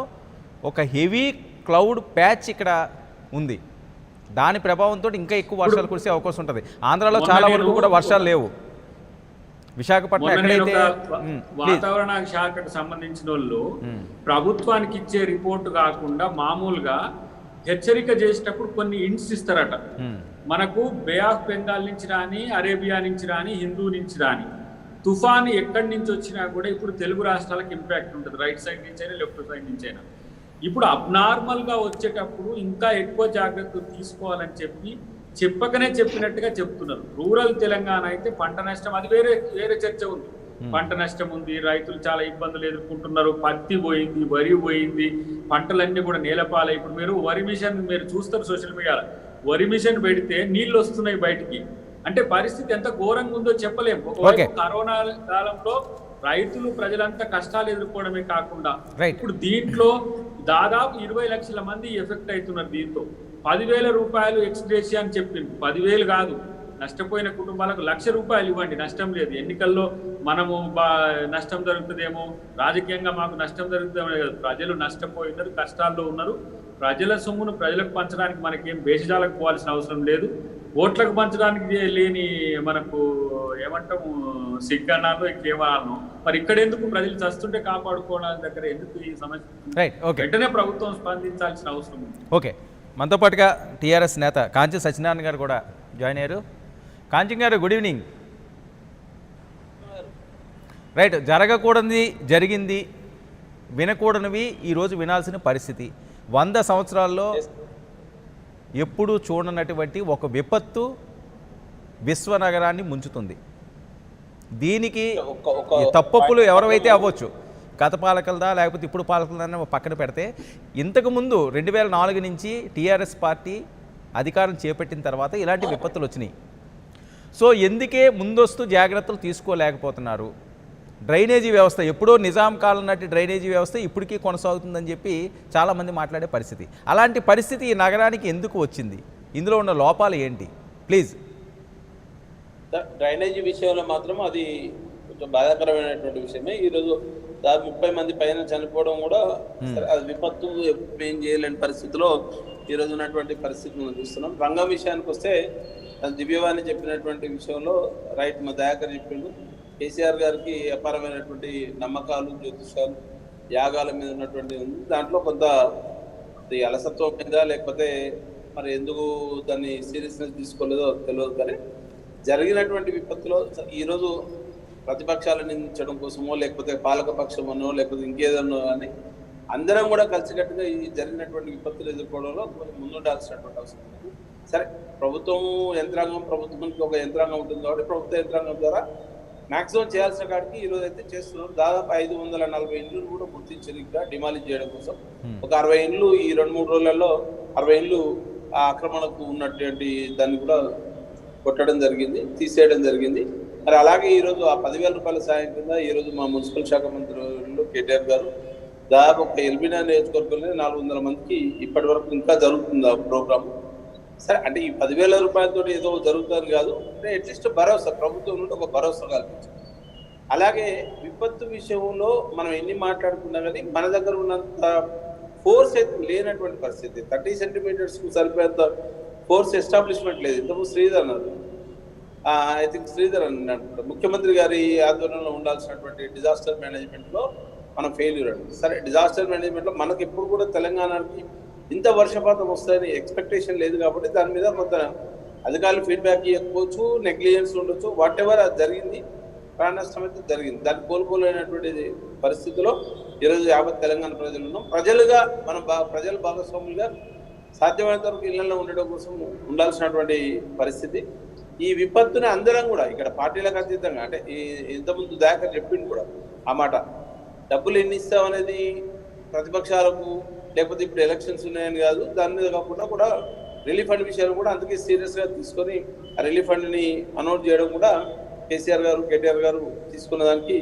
ఒక హెవీ క్లౌడ్ ప్యాచ్ ఇక్కడ ఉంది. దాని ప్రభావంతో ఇంకా ఎక్కువ వర్షాలు కురిసే అవకాశం ఉంటుంది. ఆంధ్రాలో చాలా వరకు కూడా వర్షాలు లేవు. విశాఖపట్నం ఎక్కడైతే వాతావరణ శాఖకు సంబంధించిన వాళ్ళు ప్రభుత్వానికి ఇచ్చే రిపోర్టు కాకుండా మామూలుగా హెచ్చరిక చేసేటప్పుడు కొన్ని ఇంట్స్ ఇస్తారట. మనకు బే ఆఫ్ బెంగాల్ నుంచి రాని, అరేబియా నుంచి రాని, హిందూ నుంచి రాని తుఫాను ఎక్కడి నుంచి వచ్చినా కూడా ఇప్పుడు తెలుగు రాష్ట్రాలకు ఇంపాక్ట్ ఉంటుంది. రైట్ సైడ్ నుంచి అయినా, లెఫ్ట్ సైడ్ నుంచి అయినా. ఇప్పుడు అబ్నార్మల్గా వచ్చేటప్పుడు ఇంకా ఎక్కువ జాగ్రత్తలు తీసుకోవాలని చెప్పకనే చెప్పినట్టుగా చెప్తున్నారు. రూరల్ తెలంగాణ అయితే పంట నష్టం, అది వేరే చర్చ ఉంది. పంట నష్టం ఉంది, రైతులు చాలా ఇబ్బందులు ఎదుర్కొంటున్నారు. పత్తి పోయింది, వరి పోయింది, పంటలన్నీ కూడా నేలపాలై. ఇప్పుడు మీరు వరి మిషన్ మీరు చూస్తారు సోషల్ మీడియాలో, వరి మిషన్ పెడితే నీళ్ళు వస్తున్నాయి బయటికి. అంటే పరిస్థితి ఎంత ఘోరంగా ఉందో చెప్పలేము. ఒకవైపు కరోనా కాలంలో రైతులు, ప్రజలంతా కష్టాలు ఎదుర్కోవడమే కాకుండా ఇప్పుడు దీంట్లో దాదాపు 20 లక్షల మంది ఎఫెక్ట్ అవుతున్నారు. దీంతో 10,000 రూపాయలు ఎక్స్గ్రేషియా అని చెప్పింది. 10,000 కాదు, నష్టపోయిన కుటుంబాలకు 1,00,000 రూపాయలు ఇవ్వండి, నష్టం లేదు. ఎన్నికల్లో మనము నష్టం జరుగుతుందేమో, రాజకీయంగా మాకు నష్టం జరుగుతుందేమో లేదు. ప్రజలు నష్టపోయినారు, కష్టాల్లో ఉన్నారు. ప్రజల సొమ్మును ప్రజలకు పంచడానికి మనకేం భేషజాలకు పోవాల్సిన అవసరం లేదు. ఓట్లకు పంచడానికి లేని మనకు ఏమంటాము సిగ్గన్నాను, ఇంకేమన్నాను. మరి ఇక్కడ ఎందుకు ప్రజలు చస్తుంటే కాపాడుకోవడానికి దగ్గర ఎందుకు ఈ సమస్య? వెంటనే ప్రభుత్వం స్పందించాల్సిన అవసరం ఉంది. ఓకే, మనతో పాటుగా టీఆర్ఎస్ నేత కాంచి సత్యనారాయణ గారు కూడా జాయిన్ అయ్యారు. కాంచి గారు, గుడ్ ఈవినింగ్. రైట్, జరగకూడనిది జరిగింది, వినకూడనివి ఈరోజు వినాల్సిన పరిస్థితి. 100 సంవత్సరాల్లో ఎప్పుడూ చూడనటువంటి ఒక విపత్తు విశ్వనగరాన్ని ముంచుతుంది. దీనికి ఒక ఈ తప్పప్పులు ఎవరైతే అవ్వచ్చు, గత పాలకులదా లేకపోతే ఇప్పుడు పాలకులదా పక్కన పెడితే, ఇంతకుముందు 2004 నుంచి టీఆర్ఎస్ పార్టీ అధికారం చేపట్టిన తర్వాత ఇలాంటి విపత్తులు వచ్చినాయి. సో ఎందుకే ముందస్తు జాగ్రత్తలు తీసుకోలేకపోతున్నారు? డ్రైనేజీ వ్యవస్థ ఎప్పుడో నిజాం కాలం నాటి డ్రైనేజీ వ్యవస్థ ఇప్పటికీ కొనసాగుతుందని చెప్పి చాలామంది మాట్లాడే పరిస్థితి. అలాంటి పరిస్థితి ఈ నగరానికి ఎందుకు వచ్చింది? ఇందులో ఉన్న లోపాలు ఏంటి? ప్లీజ్. డ్రైనేజీ విషయంలో మాత్రం అది కొంచెం బాధాకరమైనటువంటి విషయమే. ఈరోజు దాదాపు 30 మంది పైన చనిపోవడం కూడా అది విపత్తు ఏం చేయలేని పరిస్థితిలో ఈరోజు ఉన్నటువంటి పరిస్థితి మనం చూస్తున్నాం. రంగం విషయానికి వస్తే దివ్యవాణి చెప్పినటువంటి విషయంలో రైట్ మా దయాకర్ చెప్పిండు. కేసీఆర్ గారికి అపారమైనటువంటి నమ్మకాలు, జ్యోతిషాలు, యాగాల మీద ఉన్నటువంటి ఉంది. దాంట్లో కొంత అలసత్వం మీద లేకపోతే మరి ఎందుకు దాన్ని సీరియస్నెస్ తీసుకోలేదో తెలియదు. కానీ జరిగినటువంటి విపత్తులో ఈరోజు ప్రతిపక్షాలను నిందించడం కోసమో లేకపోతే పాలకపక్షమనో లేకపోతే ఇంకేదన్నో కానీ అందరం కూడా కలిసికట్టుగా ఈ జరిగినటువంటి విపత్తులు ఎదుర్కోవడంలో ముందుండాల్సినటువంటి అవసరం ఉంది. సరే, ప్రభుత్వానికి ఒక యంత్రాంగం ఉంటుంది కాబట్టి ప్రభుత్వ యంత్రాంగం ద్వారా మ్యాక్సిమం చేయాల్సిన కాడికి ఈరోజు అయితే చేస్తున్నారు. దాదాపు 540 ఇండ్లు కూడా గుర్తించారు ఇంకా డిమాలిజ్ చేయడం కోసం. ఒక 60 ఇండ్లు ఈ 2-3 రోజులలో 60 ఇండ్లు ఆ ఆక్రమణకు ఉన్నటువంటి దాన్ని కూడా కొట్టడం జరిగింది, తీసేయడం జరిగింది. మరి అలాగే ఈరోజు ఆ 10,000 రూపాయల సాయం కింద ఈరోజు మా మున్సిపల్ శాఖ మంత్రులు కేటీఆర్ గారు దాదాపు ఒక ఎల్బీనా నియోజకవర్గంలో 400 మందికి ఇప్పటి వరకు ఇంకా జరుగుతుంది ఆ ప్రోగ్రామ్. సరే, అంటే ఈ 10,000 రూపాయలతో ఏదో జరుగుతుంది కాదు, అంటే అట్లీస్ట్ భరోసా ప్రభుత్వం నుండి ఒక భరోసా కల్పించింది. అలాగే విపత్తు విషయంలో మనం ఎన్ని మాట్లాడుకున్నా కానీ మన దగ్గర ఉన్నంత ఫోర్స్ అయితే లేనటువంటి పరిస్థితి. 30 సెంటీమీటర్స్కు సరిపోయేంత ఫోర్స్ ఎస్టాబ్లిష్మెంట్ లేదు. ఇంతకు శ్రీధర్ అన్నారు, ఐ థింక్ శ్రీధర్ అన్నట్టు ముఖ్యమంత్రి గారి ఆధ్వర్యంలో ఉండాల్సినటువంటి డిజాస్టర్ మేనేజ్మెంట్లో మనం ఫెయిల్యూర్ అండి. సరే, డిజాస్టర్ మేనేజ్మెంట్లో మనకి ఎప్పుడు కూడా తెలంగాణకి ఇంత వర్షపాతం వస్తుందని ఎక్స్పెక్టేషన్ లేదు కాబట్టి దాని మీద కొంత అధికారులు ఫీడ్బ్యాక్ ఇవ్వకపోవచ్చు, నెగ్లిజెన్స్ ఉండొచ్చు, వాట్ ఎవర్ అది జరిగింది, ప్రాణ నష్టం అయితే జరిగింది. దాన్ని కోల్పోలేనటువంటి పరిస్థితిలో ఈరోజు యావత్ తెలంగాణ ప్రజలు ఉన్నాం. ప్రజలుగా మనం ప్రజల భాగస్వాములుగా సాధ్యమైనంత వరకు ఇళ్లలో ఉండడం కోసం ఉండాల్సినటువంటి పరిస్థితి. ఈ విపత్తుని అందరం కూడా ఇక్కడ పార్టీలకు అతీతంగా, అంటే ఇంతకుముందు దాకా చెప్పింది కూడా ఆ మాట, డబ్బులు ఎన్ని ఇస్తామనేది ప్రతిపక్షాలకు లేకపోతే ఇప్పుడు ఎలక్షన్స్ ఉన్నాయని కాదు, దాని మీద కాకుండా కూడా రిలీఫ్ ఫండ్ విషయాలు కూడా అందుకే సీరియస్గా తీసుకొని ఆ రిలీఫ్ ఫండ్ని అనౌన్స్ చేయడం కూడా కేసీఆర్ గారు, కేటీఆర్ గారు తీసుకున్న దానికి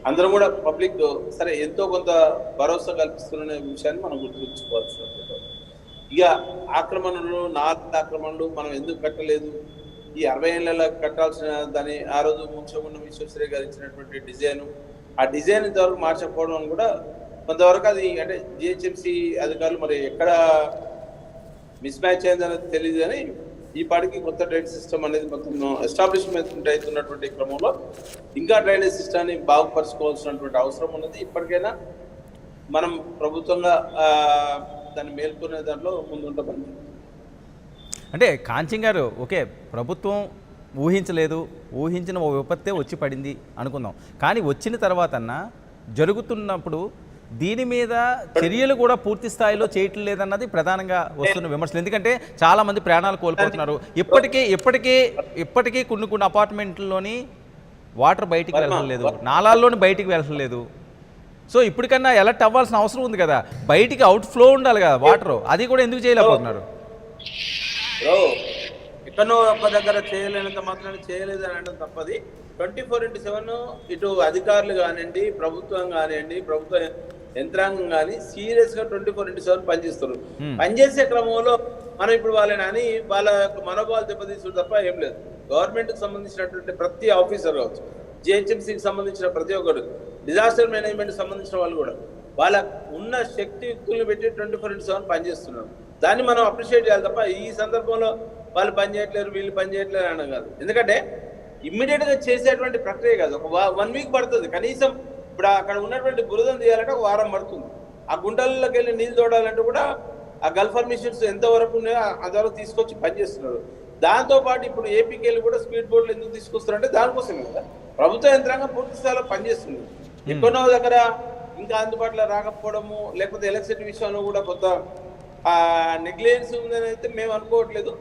అందరం కూడా పబ్లిక్ సరే ఎంతో కొంత భరోసా కల్పిస్తున్న విషయాన్ని మనం గుర్తుంచుకోవాల్సి ఉంటుంది. ఇక ఆక్రమణలు, నార్త్ ఆక్రమణలు మనం ఎందుకు కట్టలేదు, ఈ 60 ఏళ్ళ కట్టాల్సిన దాన్ని ఆ రోజు ముఖ్యమంత్రి విశ్వేశ్వరయ్య గారు ఇచ్చినటువంటి డిజైన్, ఆ డిజైన్ ఇంతవరకు మార్చకపోవడం కూడా కొంతవరకు అది అంటే జిహెచ్ఎంసీ అధికారులు మరి ఎక్కడ మిస్ మ్యాచ్ అయిందనేది తెలియదు. కానీ ఈ పాటికి కొత్త డ్రైనేజ్ సిస్టమ్ అనేది మొత్తం ఎస్టాబ్లిష్మెంట్ అవుతున్నటువంటి క్రమంలో ఇంకా డ్రైనేజ్ సిస్టమ్ని బాగుపరచుకోవాల్సినటువంటి అవసరం ఉన్నది. ఇప్పటికైనా మనం ప్రభుత్వంగా దాన్ని మేల్కొనే దాంట్లో ముందుంటామని. అంటే కాంచింగ్ గారు, ఓకే, ప్రభుత్వం ఊహించలేదు, ఊహించిన ఓ విపత్తే వచ్చి పడింది అనుకుందాం. కానీ వచ్చిన తర్వాతన్నా జరుగుతున్నప్పుడు దీని మీద చర్యలు కూడా పూర్తి స్థాయిలో చేయటం లేదన్నది ప్రధానంగా వస్తున్న విమర్శలు. ఎందుకంటే చాలామంది ప్రాణాలు కోల్పోతున్నారు. ఇప్పటికీ కొన్ని అపార్ట్మెంట్లలోని వాటర్ బయటికి వెళ్ళడం లేదు, నాలాల్లోని బయటికి వెళ్ళడం లేదు. సో ఇప్పటికన్నా అలర్ట్ అవ్వాల్సిన అవసరం ఉంది కదా, బయటికి అవుట్ ఫ్లో ఉండాలి కదా వాటర్, అది కూడా ఎందుకు చేయలేకపోతున్నారు? ఎక్కడో ఒక్క దగ్గర చేయలేనంత మాత్రాన్ని చేయలేదు అని అంటే తప్పది. 24/7 ఇటు అధికారులు కానివ్వండి, ప్రభుత్వం కానివ్వండి, ప్రభుత్వ యంత్రాంగం కానీ సీరియస్గా 24/7 పనిచేస్తారు. పనిచేసే క్రమంలో మనం ఇప్పుడు వాళ్ళని అని వాళ్ళ యొక్క మనోభావాలు దెబ్బతీసుడు తప్ప ఏం లేదు. గవర్నమెంట్కి సంబంధించినటువంటి ప్రతి ఆఫీసర్ కావచ్చు, జిహెచ్ఎంసీకి సంబంధించిన ప్రతి ఒక్కరు, డిజాస్టర్ మేనేజ్మెంట్కి సంబంధించిన వాళ్ళు కూడా వాళ్ళ ఉన్న శక్తి యుక్తులను పెట్టి 24/7 పనిచేస్తున్నారు. దాన్ని మనం అప్రిషియేట్ చేయాలి తప్ప ఈ సందర్భంలో వాళ్ళు పని చేయట్లేరు, వీళ్ళు పని చేయట్లేరు అనడం కాదు. ఎందుకంటే ఇమ్మీడియట్గా చేసేటువంటి ప్రక్రియ కాదు, ఒక 1 వీక్ పడుతుంది కనీసం. ఇప్పుడు అక్కడ ఉన్నటువంటి బురదను తీయాలంటే 1 వారం పడుతుంది. ఆ గుంటల్లోకి వెళ్ళి నీళ్ళు తోడాలంటే కూడా ఆ గల్ఫర్ మిషన్స్ ఎంతవరకు ఉన్నాయో అంతవరకు తీసుకొచ్చి పనిచేస్తున్నారు. దాంతోపాటు ఇప్పుడు ఏపీకి వెళ్ళి కూడా స్పీడ్ బోట్లు ఎందుకు తీసుకొస్తున్నారంటే దానికోసమే కదా. ప్రభుత్వ యంత్రాంగం పూర్తి స్థాయిలో పనిచేస్తుంది. ఎక్కడో దగ్గర ఇంకా అందుబాటులో రాకపోవడము, లేకపోతే ఎలక్ట్రిసిటీ విషయంలో కూడా కొంత నెగ్లిజెన్స్ ఉందని అయితే మేము అనుకోవట్లేదు.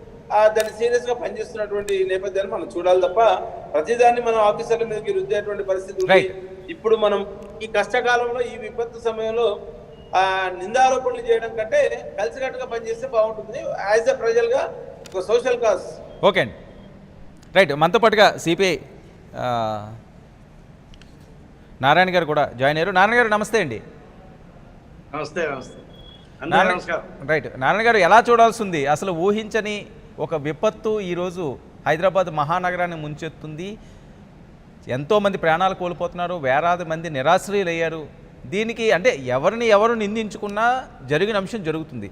దాన్ని సీరియస్ గా పనిచేస్తున్నటువంటి నేపథ్యాన్ని మనం చూడాలి తప్ప ప్రతిదాన్ని మనం ఆఫీసర్ల మీదకి రుద్దేటువంటి పరిస్థితి ఉంది. Right. ఇప్పుడు మనం ఈ కష్టకాలంలో ఈ విపత్తు సమయంలో నిందారోపణలు చేయడం కంటే కలిసికట్టుగా పనిచేస్తే బాగుంటుంది. యాజ్ ఎ ప్రజలుగా ఒక సోషల్ కాజ్. ఓకే అండి, రైట్. మనతో పాటుగా సిపిఐ నారాయణ గారు కూడా జాయిన్ అయ్యారు. నారాయణ గారు నమస్తే అండి. నమస్తే నమస్తే అందరూ నమస్కారం. రైట్, నారాయణ గారు ఎలా చూడాల్సి ఉంది? అసలు ఊహించని ఒక విపత్తు ఈరోజు హైదరాబాద్ మహానగరాన్ని ముంచెత్తుంది. ఎంతోమంది ప్రాణాలు కోల్పోతున్నారు, వేలాది మంది నిరాశ్రయులయ్యారు. దీనికి అంటే ఎవరు నిందించుకున్నా జరిగిన అంశం జరుగుతుంది.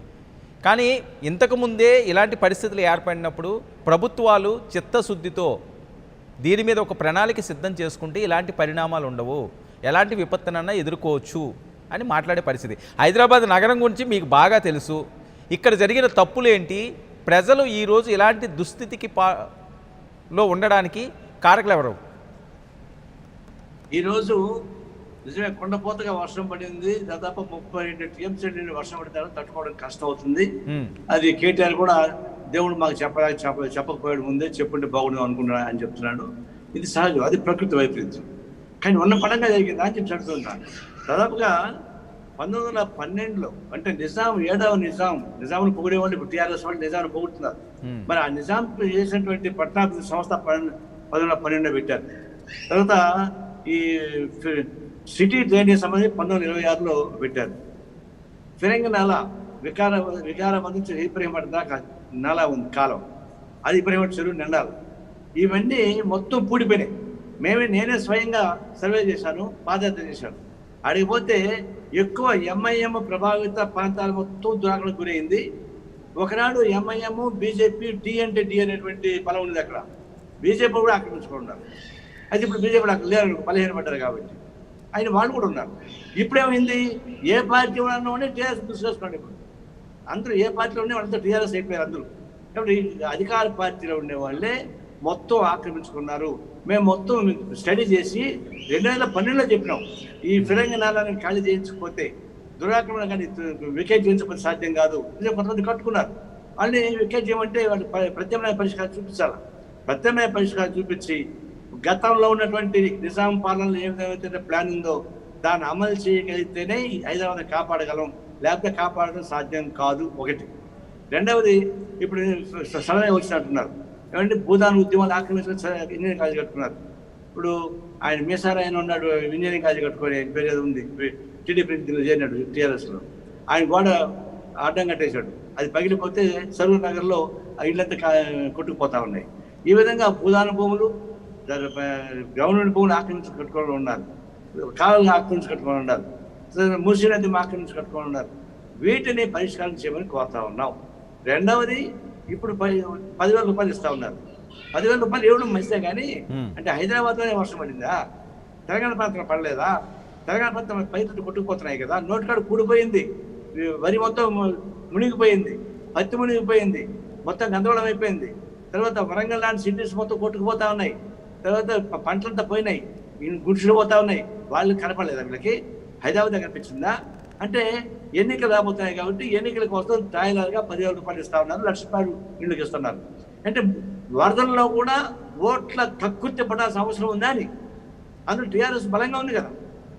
కానీ ఇంతకుముందే ఇలాంటి పరిస్థితులు ఏర్పడినప్పుడు ప్రభుత్వాలు చిత్తశుద్ధితో దీని మీద ఒక ప్రణాళిక సిద్ధం చేసుకుంటే ఇలాంటి పరిణామాలు ఉండవు, ఎలాంటి విపత్తునన్నా ఎదుర్కోవచ్చు అని మాట్లాడే పరిస్థితి. హైదరాబాద్ నగరం గురించి మీకు బాగా తెలుసు. ఇక్కడ జరిగిన తప్పులేంటి, ప్రజలు ఈరోజు ఇలాంటి దుస్థితికి లో ఉండడానికి కారకులు ఎవరు? ఈరోజు నిజమే కొండపోతగా వర్షం పడింది. దాదాపు 32 TMC వర్షం పడితే తట్టుకోవడం కష్టం అవుతుంది. అది కేటీఆర్ కూడా దేవుడు మాకు చెప్పకపోయాడు ముందే, చెప్పుంటే బాగుండదు అనుకున్నా అని చెప్తున్నాడు. ఇది సహజం, అది ప్రకృతి వైపరీత్యం. కానీ ఉన్న పడంగా జరిగింది అని చెప్పి చెప్తున్నాను. దాదాపుగా 1912లో అంటే నిజాం 7వ నిజాంను పొగిడేవాళ్ళు ఇప్పుడు టీఆర్ఎస్ వాళ్ళు నిజాంను పొగుడుతున్నారు. మరి ఆ నిజాం చేసినటువంటి పట్టణాభివృద్ధి సంస్థ 1912 పెట్టారు. తర్వాత ఈ సిటీ డ్రైనేజ్ సంబంధించి 1926లో పెట్టారు. ఫిరంగి నాల వికారాబాద్ నుంచి ఇబ్రహీంపట్నం దాకా నాలా ఉంది కాలం, అది ఇబ్రహీంపట్నం చెరువు నిండాలి. ఇవన్నీ మొత్తం పూడిపోయినాయి. నేనే స్వయంగా సర్వే చేశాను, పాదయాత్ర చేశాను. అడిగిపోతే ఎక్కువ ఎంఐఎం ప్రభావిత ప్రాంతాలు మొత్తం దురాకులకు గురైంది. ఒకనాడు ఎంఐఎం బీజేపీ డి అంటే డి అనేటువంటి బలం ఉంది అక్కడ. బీజేపీ కూడా ఆక్రమించుకున్నారు. అయితే ఇప్పుడు బీజేపీ అక్కడ లేరు, బలహీనపడ్డారు కాబట్టి ఆయన వాళ్ళు కూడా ఉన్నారు. ఇప్పుడేమైంది, ఏ పార్టీ ఉన్నవాడిని టీఆర్ఎస్ తీసుకొస్తున్నాడు. ఇప్పుడు అందరూ ఏ పార్టీలో ఉండే వాళ్ళంతా టీఆర్ఎస్ అయిపోయారు అందరూ. కాబట్టి అధికార పార్టీలో ఉండే వాళ్ళే మొత్తం ఆక్రమించుకున్నారు. మేము మొత్తం స్టడీ చేసి 2012లో చెప్పినాం, ఈ ఫిరంగి నాలాన్ని ఖాళీ చేయించకపోతే దురాక్రమణ కానీ వికెట్ చేయించకపోతే సాధ్యం కాదు. ఇది కొంతమంది కట్టుకున్నారు. వాళ్ళని వికెట్ చేయమంటే వాళ్ళు ప్రత్యామ్నాయ పరిష్కారం చూపించాలి. ప్రత్యామ్నాయ పరిష్కారం చూపించి గతంలో ఉన్నటువంటి నిజాం పాలనలో ఏదైతే ప్లాన్ ఉందో దాన్ని అమలు చేయగలిగితేనే హైదరాబాద్ కాపాడగలం, లేకపోతే కాపాడడం సాధ్యం కాదు. ఒకటి. రెండవది, ఇప్పుడు సడన్గా వచ్చినట్టున్నారు ఏమంటే భూదాన ఉద్యమాలు ఆక్రమించిన ఇంజనీరింగ్ కాలేజ్ కట్టుకున్నారు. ఇప్పుడు ఆయన మీసారా ఆయన ఉన్నాడు, ఇంజనీరింగ్ కాలేజ్ కట్టుకొని పేరు ఏదో ఉంది, టీడీపీ చేరినాడు టీఆర్ఎస్లో. ఆయన గోడ అడ్డం కట్టేశాడు, అది పగిలిపోతే సరూర్ నగర్లో ఆ ఇళ్ళంతా కొట్టుకుపోతా ఉన్నాయి. ఈ విధంగా భూదాన భూములు, గవర్నమెంట్ భూములు ఆక్రమించి కట్టుకోవడం ఉన్నారు, కాలువలు ఆక్రమించి కట్టుకొని ఉన్నారు, మూసీ నది ఆక్రమించి కట్టుకొని ఉన్నారు. వీటిని పరిష్కారం చేయమని కోరుతా ఉన్నాం. రెండవది, ఇప్పుడు 10,000 రూపాయలు ఇస్తా ఉన్నారు. 10,000 రూపాయలు ఇవ్వడం మంచిదే, కానీ అంటే హైదరాబాద్లోనే వర్షం పడిందా, తెలంగాణ ప్రాంతంలో పడలేదా? తెలంగాణ ప్రాంతం పైతులు కొట్టుకుపోతున్నాయి కదా, నోటికాడు కూడిపోయింది, వరి మొత్తం మునిగిపోయింది, పత్తి మునిగిపోయింది, మొత్తం గందరగోళం అయిపోయింది. తర్వాత వరంగల్ లాంటి సిటీస్ మొత్తం కొట్టుకుపోతా ఉన్నాయి. తర్వాత పంటలంతా పోయినాయి, గుడిసెలు పోతా ఉన్నాయి. వాళ్ళు కనపడలేదు, వీళ్ళకి హైదరాబాద్ కనిపించిందా? అంటే ఎన్నికలు రాబోతున్నాయి కాబట్టి ఎన్నికల కోసం తాయిలాగా 10,000 రూపాయలు ఇస్తా ఉన్నారు, 1,00,000 రూపాయలు ఇళ్ళకి ఇస్తున్నారు. అంటే వరదల్లో కూడా ఓట్ల కక్కుర్తి పడాల్సిన అవసరం ఉందా అని. అందులో టీఆర్ఎస్ బలంగా ఉంది కదా,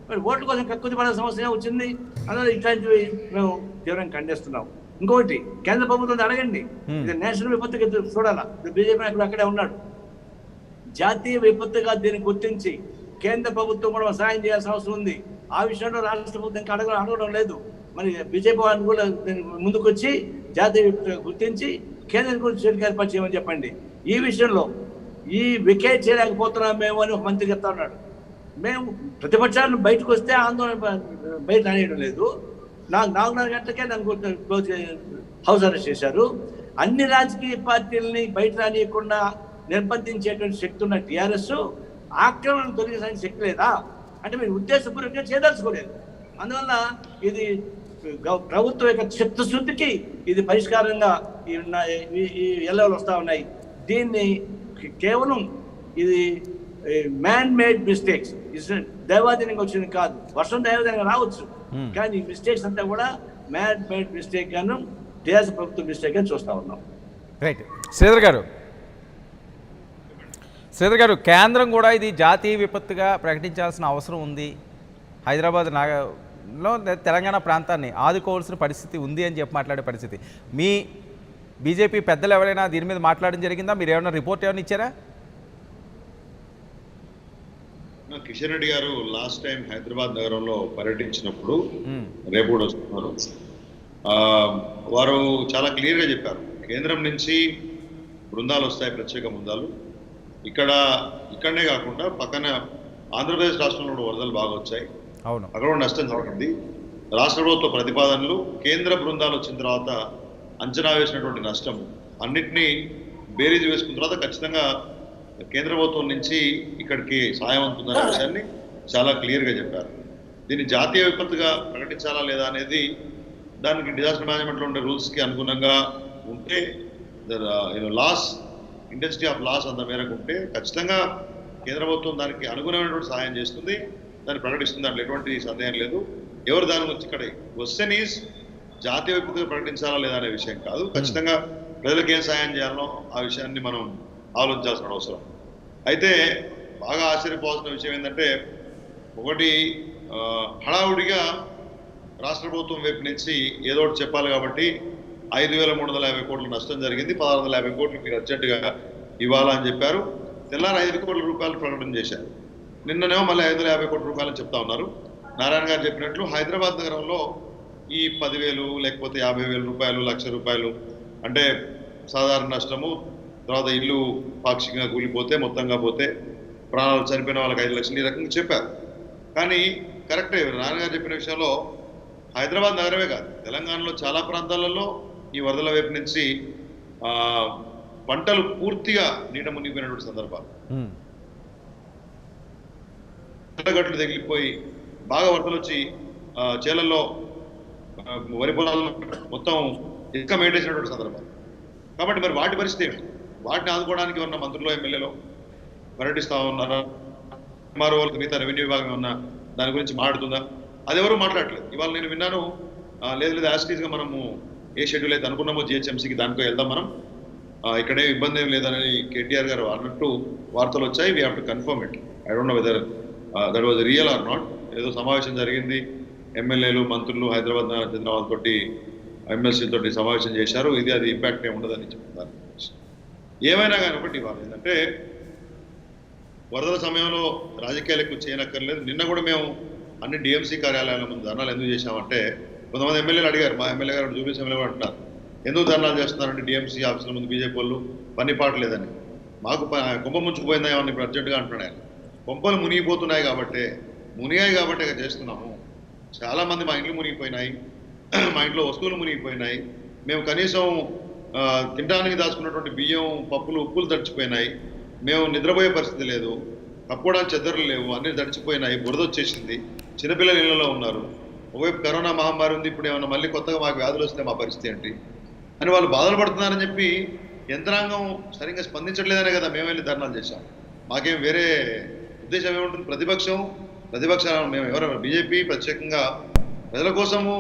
మరి ఓట్ల కోసం కక్కుర్తి పడాల్సిన అవసరం వచ్చింది. అందులో ఇట్లాంటివి మేము తీవ్రంగా ఖండిస్తున్నాం. ఇంకొకటి, కేంద్ర ప్రభుత్వం అడగండి, ఇది నేషనల్ విపత్తుగా చూడాలా. బీజేపీ నాయకుడు అక్కడే ఉన్నాడు. జాతీయ విపత్తుగా దీన్ని గుర్తించి కేంద్ర ప్రభుత్వం కూడా సహాయం చేయాల్సిన అవసరం ఉంది. ఆ విషయంలో రాష్ట్ర ప్రభుత్వం ఇంకా అడగడం లేదు. మరి బీజేపీ వాళ్ళు కూడా ముందుకు వచ్చి జాతీయ విపత్తుగా గుర్తించి కేంద్రం గురించి ఏర్పాటు చేయమని చెప్పండి. ఈ విషయంలో ఈ వికెట్ చేయలేకపోతున్నాం మేము అని ఒక మంత్రి చెప్తా ఉన్నాడు. మేము ప్రతిపక్షాలను బయటకు వస్తే ఆందోళన బయట రానియడం లేదు. 4:30 గంటలకే నన్ను హౌస్ అరెస్ట్ చేశారు. అన్ని రాజకీయ పార్టీలని బయట రానియకుండా నిర్బంధించేటువంటి శక్తి ఉన్న టీఆర్ఎస్ ఆక్రమణ తొలగించడానికి శక్తి లేదా అంటే మీరు ఉద్దేశపూర్వకంగా చేయదలుచుకోలేదు. అందువల్ల ఇది ప్రభుత్వం యొక్క చిత్తశుద్ధికి ఇది పరిష్కారంగా ఈ ఎల్లవలు వస్తూ ఉన్నాయి. దీన్ని కేవలం ఇది మ్యాన్ మేడ్ మిస్టేక్స్, దైవాధీనంగా వచ్చింది కాదు. వర్షం దైవాధీనంగా రావచ్చు, కానీ ఈ మిస్టేక్స్ అంతా కూడా మ్యాన్ మేడ్ మిస్టేక్ గాను టీఆర్ఎస్ ప్రభుత్వం మిస్టేక్ అని చూస్తూ ఉన్నాం. రైట్. శ్రీధర్ గారు కేంద్రం కూడా ఇది జాతీయ విపత్తుగా ప్రకటించాల్సిన అవసరం ఉంది, హైదరాబాద్ లో తెలంగాణ ప్రాంతాన్ని ఆదుకోవాల్సిన పరిస్థితి ఉంది అని చెప్పి మాట్లాడే పరిస్థితి. మీ బీజేపీ పెద్దలు ఎవరైనా దీని మీద మాట్లాడడం జరిగిందా? మీరు ఏమైనా రిపోర్ట్ ఏమైనా ఇచ్చారా? కిషన్ రెడ్డి గారు లాస్ట్ టైం హైదరాబాద్ నగరంలో పర్యటించినప్పుడు రేపు కూడా వస్తున్నారు, వారు చాలా క్లియర్గా చెప్పారు కేంద్రం నుంచి బృందాలు వస్తాయి, ప్రత్యేక బృందాలు. ఇక్కడనే కాకుండా పక్కన ఆంధ్రప్రదేశ్ రాష్ట్రంలో కూడా వరదలు బాగా వచ్చాయి, అవును, అక్కడ కూడా నష్టం జరిగింది. రాష్ట్ర ప్రభుత్వ ప్రతిపాదనలు కేంద్ర బృందాలు వచ్చిన తర్వాత అంచనా వేసినటువంటి నష్టం అన్నిటినీ బేరీజు వేసుకున్న తర్వాత ఖచ్చితంగా కేంద్ర ప్రభుత్వం నుంచి ఇక్కడికి సాయం అందుతుందనే విషయాన్ని చాలా క్లియర్గా చెప్పారు. దీన్ని జాతీయ విపత్తుగా ప్రకటించాలా లేదా అనేది దానికి డిజాస్టర్ మేనేజ్మెంట్లో ఉండే రూల్స్కి అనుగుణంగా ఉంటే, లాస్ ఇంటెన్సిటీ ఆఫ్ లాస్ అంత మేరకు ఉంటే ఖచ్చితంగా కేంద్ర ప్రభుత్వం దానికి అనుగుణమైనటువంటి సహాయం చేస్తుంది, దాన్ని ప్రకటిస్తుంది, దాంట్లో ఎటువంటి సందేహం లేదు. ఎవరు దాని గురించి ఇక్కడ క్వశ్చన్ ఈజ్ జాతీయ విపత్తుగా ప్రకటించాలా లేదా అనే విషయం కాదు, ఖచ్చితంగా ప్రజలకు ఏం సహాయం చేయాలో ఆ విషయాన్ని మనం ఆలోచించాల్సిన అవసరం. అయితే బాగా ఆశ్చర్యపోవాల్సిన విషయం ఏంటంటే, ఒకటి హడావుడిగా రాష్ట్ర ప్రభుత్వం వైపు నుంచి ఏదో ఒకటి చెప్పాలి కాబట్టి 5,350 కోట్ల నష్టం జరిగింది, 1,650 కోట్లు మీరు అర్జెంటుగా ఇవ్వాలని చెప్పారు. తెల్లారి 5 కోట్ల రూపాయలు ప్రకటన చేశారు. నిన్ననేమో మళ్ళీ 550 కోట్ల రూపాయలని చెప్తా ఉన్నారు. నారాయణ గారు చెప్పినట్లు హైదరాబాద్ నగరంలో ఈ 10,000 లేకపోతే 50,000 రూపాయలు, 1,00,000 రూపాయలు అంటే సాధారణ నష్టము, తర్వాత ఇల్లు పాక్షికంగా కూలిపోతే మొత్తంగా పోతే ప్రాణాలు చనిపోయిన వాళ్ళకి 5 లక్షలు ఈ రకంగా చెప్పారు. కానీ కరెక్టే, నారాయణ గారు చెప్పిన విషయంలో హైదరాబాద్ నగరమే కాదు, తెలంగాణలో చాలా ప్రాంతాలలో ఈ వరదల వైపు నుంచి పంటలు పూర్తిగా నీట మునిగిపోయినటువంటి సందర్భాలు, గట్లు తగిలిపోయి బాగా వరదలు వచ్చి చేలల్లో వరి పొలాల్లో మొత్తం ఇసుక మేటేసినటువంటి సందర్భాలు. కాబట్టి మరి వాటి పరిస్థితి ఏమిటి? వాటిని ఆదుకోవడానికి ఉన్న మంత్రులు, ఎమ్మెల్యేలు పర్యటిస్తూ ఉన్నారా? ఎంఆర్ఓ వాళ్ళకి మిగతా రెవెన్యూ విభాగం ఉన్న దాని గురించి మాట్లాడుతుందా? అది ఎవరు మాట్లాడలేదు. ఇవాళ నేను విన్నాను, లేదు యాస్టీస్గా మనము ఏ షెడ్యూల్ అయితే అనుకున్నామో జిహెచ్ఎంసీకి దానికో వెళ్దాం మనం, ఇక్కడే ఇబ్బంది ఏం లేదని కేటీఆర్ గారు అన్నట్టు వార్తలు వచ్చాయి. We have to confirm it. I don't know whether that was real are not. ఏదో సమావేశం జరిగింది, ఎమ్మెల్యేలు, మంత్రులు హైదరాబాద్ నగర చెందిన వాళ్ళతోటి, ఎమ్మెల్సీలతోటి సమావేశం చేశారు, ఇది అది ఇంపాక్ట్ ఏమి ఉండదని చెప్తున్నారు. ఏమైనా కానీ ఒకటి ఇవాళ ఏంటంటే, వరదల సమయంలో రాజకీయాలు ఎక్కువ చేయనక్కర్లేదు. నిన్న కూడా మేము అన్ని డిఎంసీ కార్యాలయాల ముందు ధర్నాలు ఎందుకు చేశామంటే, కొంతమంది ఎమ్మెల్యేలు అడిగారు, మా ఎమ్మెల్యే గారు జూబ్లీస్ ఎమ్మెల్యే కూడా అంటున్నారు, ఎందుకు ధర్నాలు చేస్తున్నారంటే డిఎంసీ ఆఫీసుల ముందు బీజేపీ వాళ్ళు పని పాట లేదని. మాకు కుంభ ముంచుకుపోయిందా ఏమన్నా ఇప్పుడు అర్జెంటుగా అంటున్నాడు ఆయన. కొంపలు మునిగిపోతున్నాయి కాబట్టి ఇక చేస్తున్నాము. చాలామంది మా ఇంట్లో మునిగిపోయినాయి, మా ఇంట్లో వస్తువులు మునిగిపోయినాయి, మేము కనీసం తినడానికి దాచుకున్నటువంటి బియ్యం, పప్పులు, ఉప్పులు తడిచిపోయినాయి, మేము నిద్రపోయే పరిస్థితి లేదు, కప్పుకోవడానికి చెద్దరులు లేవు, అన్నీ తడిచిపోయినాయి, బురద వచ్చేసింది, చిన్నపిల్లలు ఇళ్లలో ఉన్నారు, ఒకవైపు కరోనా మహమ్మారి ఉంది, ఇప్పుడు ఏమన్నా మళ్ళీ కొత్తగా మాకు వ్యాధులు వస్తే మా పరిస్థితి ఏంటి అని వాళ్ళు బాధలు పడుతున్నారని చెప్పి యంత్రాంగం సరిగ్గా స్పందించట్లేదనే కదా మేము వెళ్ళి ధర్నాలు చేశాం. మాకేం వేరే ఉద్దేశం ఏముంటుంది? ప్రతిపక్షాలను మేము ఎవరు బీజేపీ ప్రత్యేకంగా ప్రజల కోసము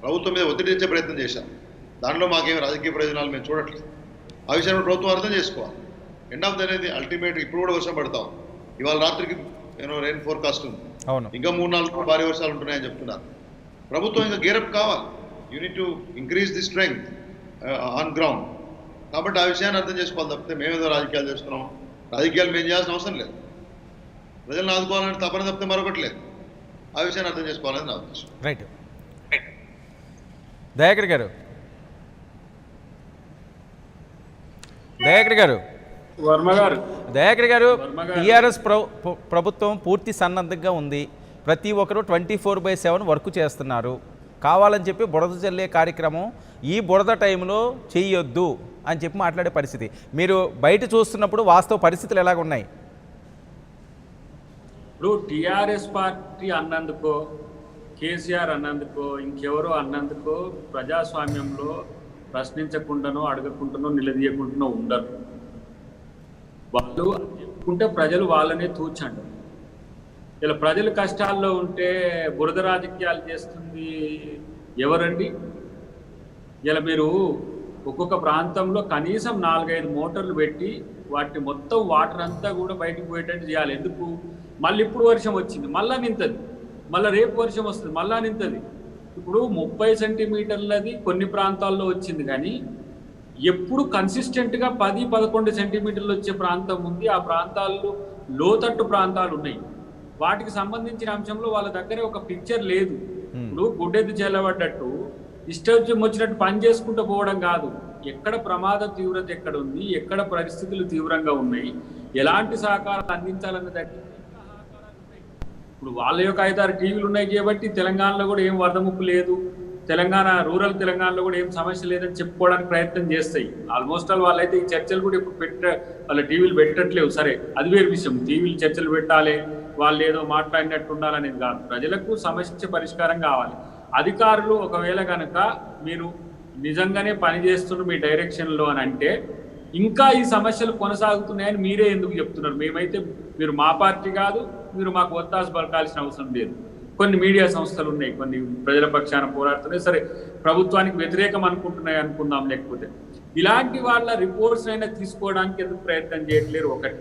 ప్రభుత్వం మీద ఒత్తిడి తెచ్చే ప్రయత్నం చేశాం. దాంట్లో మాకేం రాజకీయ ప్రయోజనాలు మేము చూడట్లేదు. ఆ విషయంలో ప్రభుత్వం అర్థం చేసుకోవాలి. ఎండ్ ఆఫ్ ది అనేది అల్టిమేట్ ఇప్పుడు కూడా వర్షం పడతాం, ఇవాళ రాత్రికి రెయిన్ ఫోర్కాస్ట్ ఉంది, ఇంకా 3-4 భారీ వర్షాలు ఉంటున్నాయని చెప్తున్నారు. ప్రభుత్వం ఇంకా గేరప్ కావాలి. Unit to increase the strength on ground. కాబట్టి ఆ విషయాన్ని అర్థం చేసుకోవాలి తప్పితే మేమేదో రాజకీయాలు చేస్తున్నాం, రాజకీయాలు మేము చేయాల్సిన అవసరం లేదు. ప్రజలను ఆదుకోవాలని తప్పని తప్పితే మరొకటి లేదు. ఆ విషయాన్ని అర్థం చేసుకోవాలని నా ఉద్దేశం. రైట్. దయాకర్ గారు టీఆర్ఎస్ ప్రభుత్వం పూర్తి సన్నద్ధంగా ఉంది, ప్రతి ఒక్కరూ 24/7 వర్క్ చేస్తున్నారు, కావాలని చెప్పి బురద చల్లే కార్యక్రమం ఈ బురద టైంలో చెయ్యొద్దు అని చెప్పి మాట్లాడే పరిస్థితి. మీరు బయట చూస్తున్నప్పుడు వాస్తవ పరిస్థితులు ఎలాగ ఉన్నాయి? ఇప్పుడు టీఆర్ఎస్ పార్టీ అన్నందుకో, కేసీఆర్ అన్నందుకో, ఇంకెవరో అన్నందుకో ప్రజాస్వామ్యంలో ప్రశ్నించకుండానో, అడగకుండానో, నిలదీయకుండానో ఉండరు. వాళ్ళు చెప్పుకుంటే ప్రజలు వాళ్ళనే తూచండి. ఇలా ప్రజలు కష్టాల్లో ఉంటే బురద రాజకీయాలు చేస్తుంది ఎవరండి? ఇలా మీరు ఒక్కొక్క ప్రాంతంలో కనీసం 4-5 మోటార్లు పెట్టి వాటి మొత్తం వాటర్ అంతా కూడా బయటకు పోయేటట్టు చేయాలి. ఎందుకు? మళ్ళీ ఇప్పుడు వర్షం వచ్చింది మళ్ళా నింతది, మళ్ళీ రేపు వర్షం వస్తుంది మళ్ళా నింతది. ఇప్పుడు 30 సెంటీమీటర్లది కొన్ని ప్రాంతాల్లో వచ్చింది, కానీ ఎప్పుడు కన్సిస్టెంట్గా 10-11 సెంటీమీటర్లు వచ్చే ప్రాంతం ఉంది. ఆ ప్రాంతాల్లో లోతట్టు ప్రాంతాలు ఉన్నాయి. వాటికి సంబంధించిన అంశంలో వాళ్ళ దగ్గర ఒక పిక్చర్ లేదు. ఇప్పుడు గుడ్డెద్దు చెల్లబడ్డట్టు ఇష్టం వచ్చినట్టు పని చేసుకుంటూ పోవడం కాదు. ఎక్కడ ప్రమాద తీవ్రత ఎక్కడ ఉంది, ఎక్కడ పరిస్థితులు తీవ్రంగా ఉన్నాయి, ఎలాంటి సహకారాలు అందించాలన్న దగ్గర ఇప్పుడు వాళ్ళ యొక్క 5-6 టీవీలు ఉన్నాయి కాబట్టి తెలంగాణలో కూడా ఏం వరద ముప్పు లేదు, తెలంగాణ రూరల్ తెలంగాణలో కూడా ఏం సమస్య లేదని చెప్పుకోవడానికి ప్రయత్నం చేస్తాయి. ఆల్మోస్ట్ ఆల్ వాళ్ళైతే ఈ చర్చలు కూడా ఇప్పుడు వాళ్ళ టీవీలు పెట్టట్లేవు. సరే, అది వేరే విషయం. టీవీలు చర్చలు పెట్టాలి, వాళ్ళు ఏదో మాట్లాడినట్టు ఉండాలనేది కాదు. ప్రజలకు సమస్య పరిష్కారం కావాలి. అధికారులు ఒకవేళ కనుక మీరు నిజంగానే పనిచేస్తున్న మీ డైరెక్షన్లో అని అంటే ఇంకా ఈ సమస్యలు కొనసాగుతున్నాయని మీరే ఎందుకు చెప్తున్నారు? మేమైతే మీరు మా పార్టీ కాదు, మీరు మాకు ఒత్తాసు పలకాల్సిన అవసరం లేదు. కొన్ని మీడియా సంస్థలు ఉన్నాయి, కొన్ని ప్రజల పక్షాన పోరాడుతున్నాయి. సరే, ప్రభుత్వానికి వ్యతిరేకం అనుకుంటున్నాయి అనుకుందాం. లేకపోతే ఇలాంటి వాళ్ళ రిపోర్ట్స్ అయినా తీసుకోవడానికి ఎందుకు ప్రయత్నం చేయట్లేరు? ఒకటి,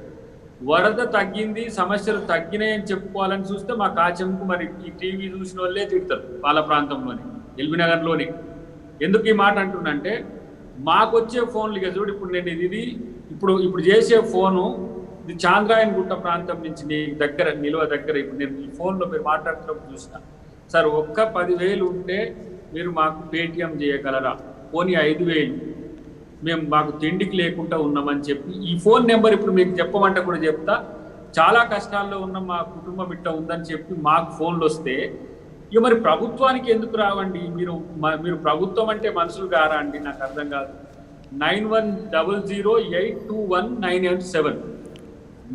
వరద తగ్గింది, సమస్యలు తగ్గినాయి అని చెప్పుకోవాలని చూస్తే మా కాచెంకు మరి ఈ టీవీ చూసిన వాళ్ళే తిడతారు. పాల ప్రాంతంలోని ఎల్బీనగర్లోని. ఎందుకు ఈ మాట అంటున్నంటే, మాకు వచ్చే ఫోన్లు ఇక చూడు, ఇప్పుడు నేను ఇది ఇప్పుడు చేసే ఫోను ఇది చాంద్రాయన్ గుట్ట ప్రాంతం నుంచి నీ దగ్గర నిలువ దగ్గర. ఇప్పుడు నేను ఈ ఫోన్లో మీరు మాట్లాడుతున్నప్పుడు చూసిన సార్, ఒక్క 10,000 ఉంటే మీరు మాకు పేటిఎం చేయగలరా? పోనీ 5,000 మేము మాకు తిండికి లేకుండా ఉన్నామని చెప్పి ఈ ఫోన్ నెంబర్ ఇప్పుడు మీకు చెప్పమంటే కూడా చెప్తా. చాలా కష్టాల్లో ఉన్న మా కుటుంబం ఇట్ట ఉందని చెప్పి మాకు ఫోన్లు వస్తే ఇక మరి ప్రభుత్వానికి ఎందుకు రావండి? మీరు ప్రభుత్వం అంటే మనుషులు కారా అండి? నాకు అర్థం కాదు. 9100821987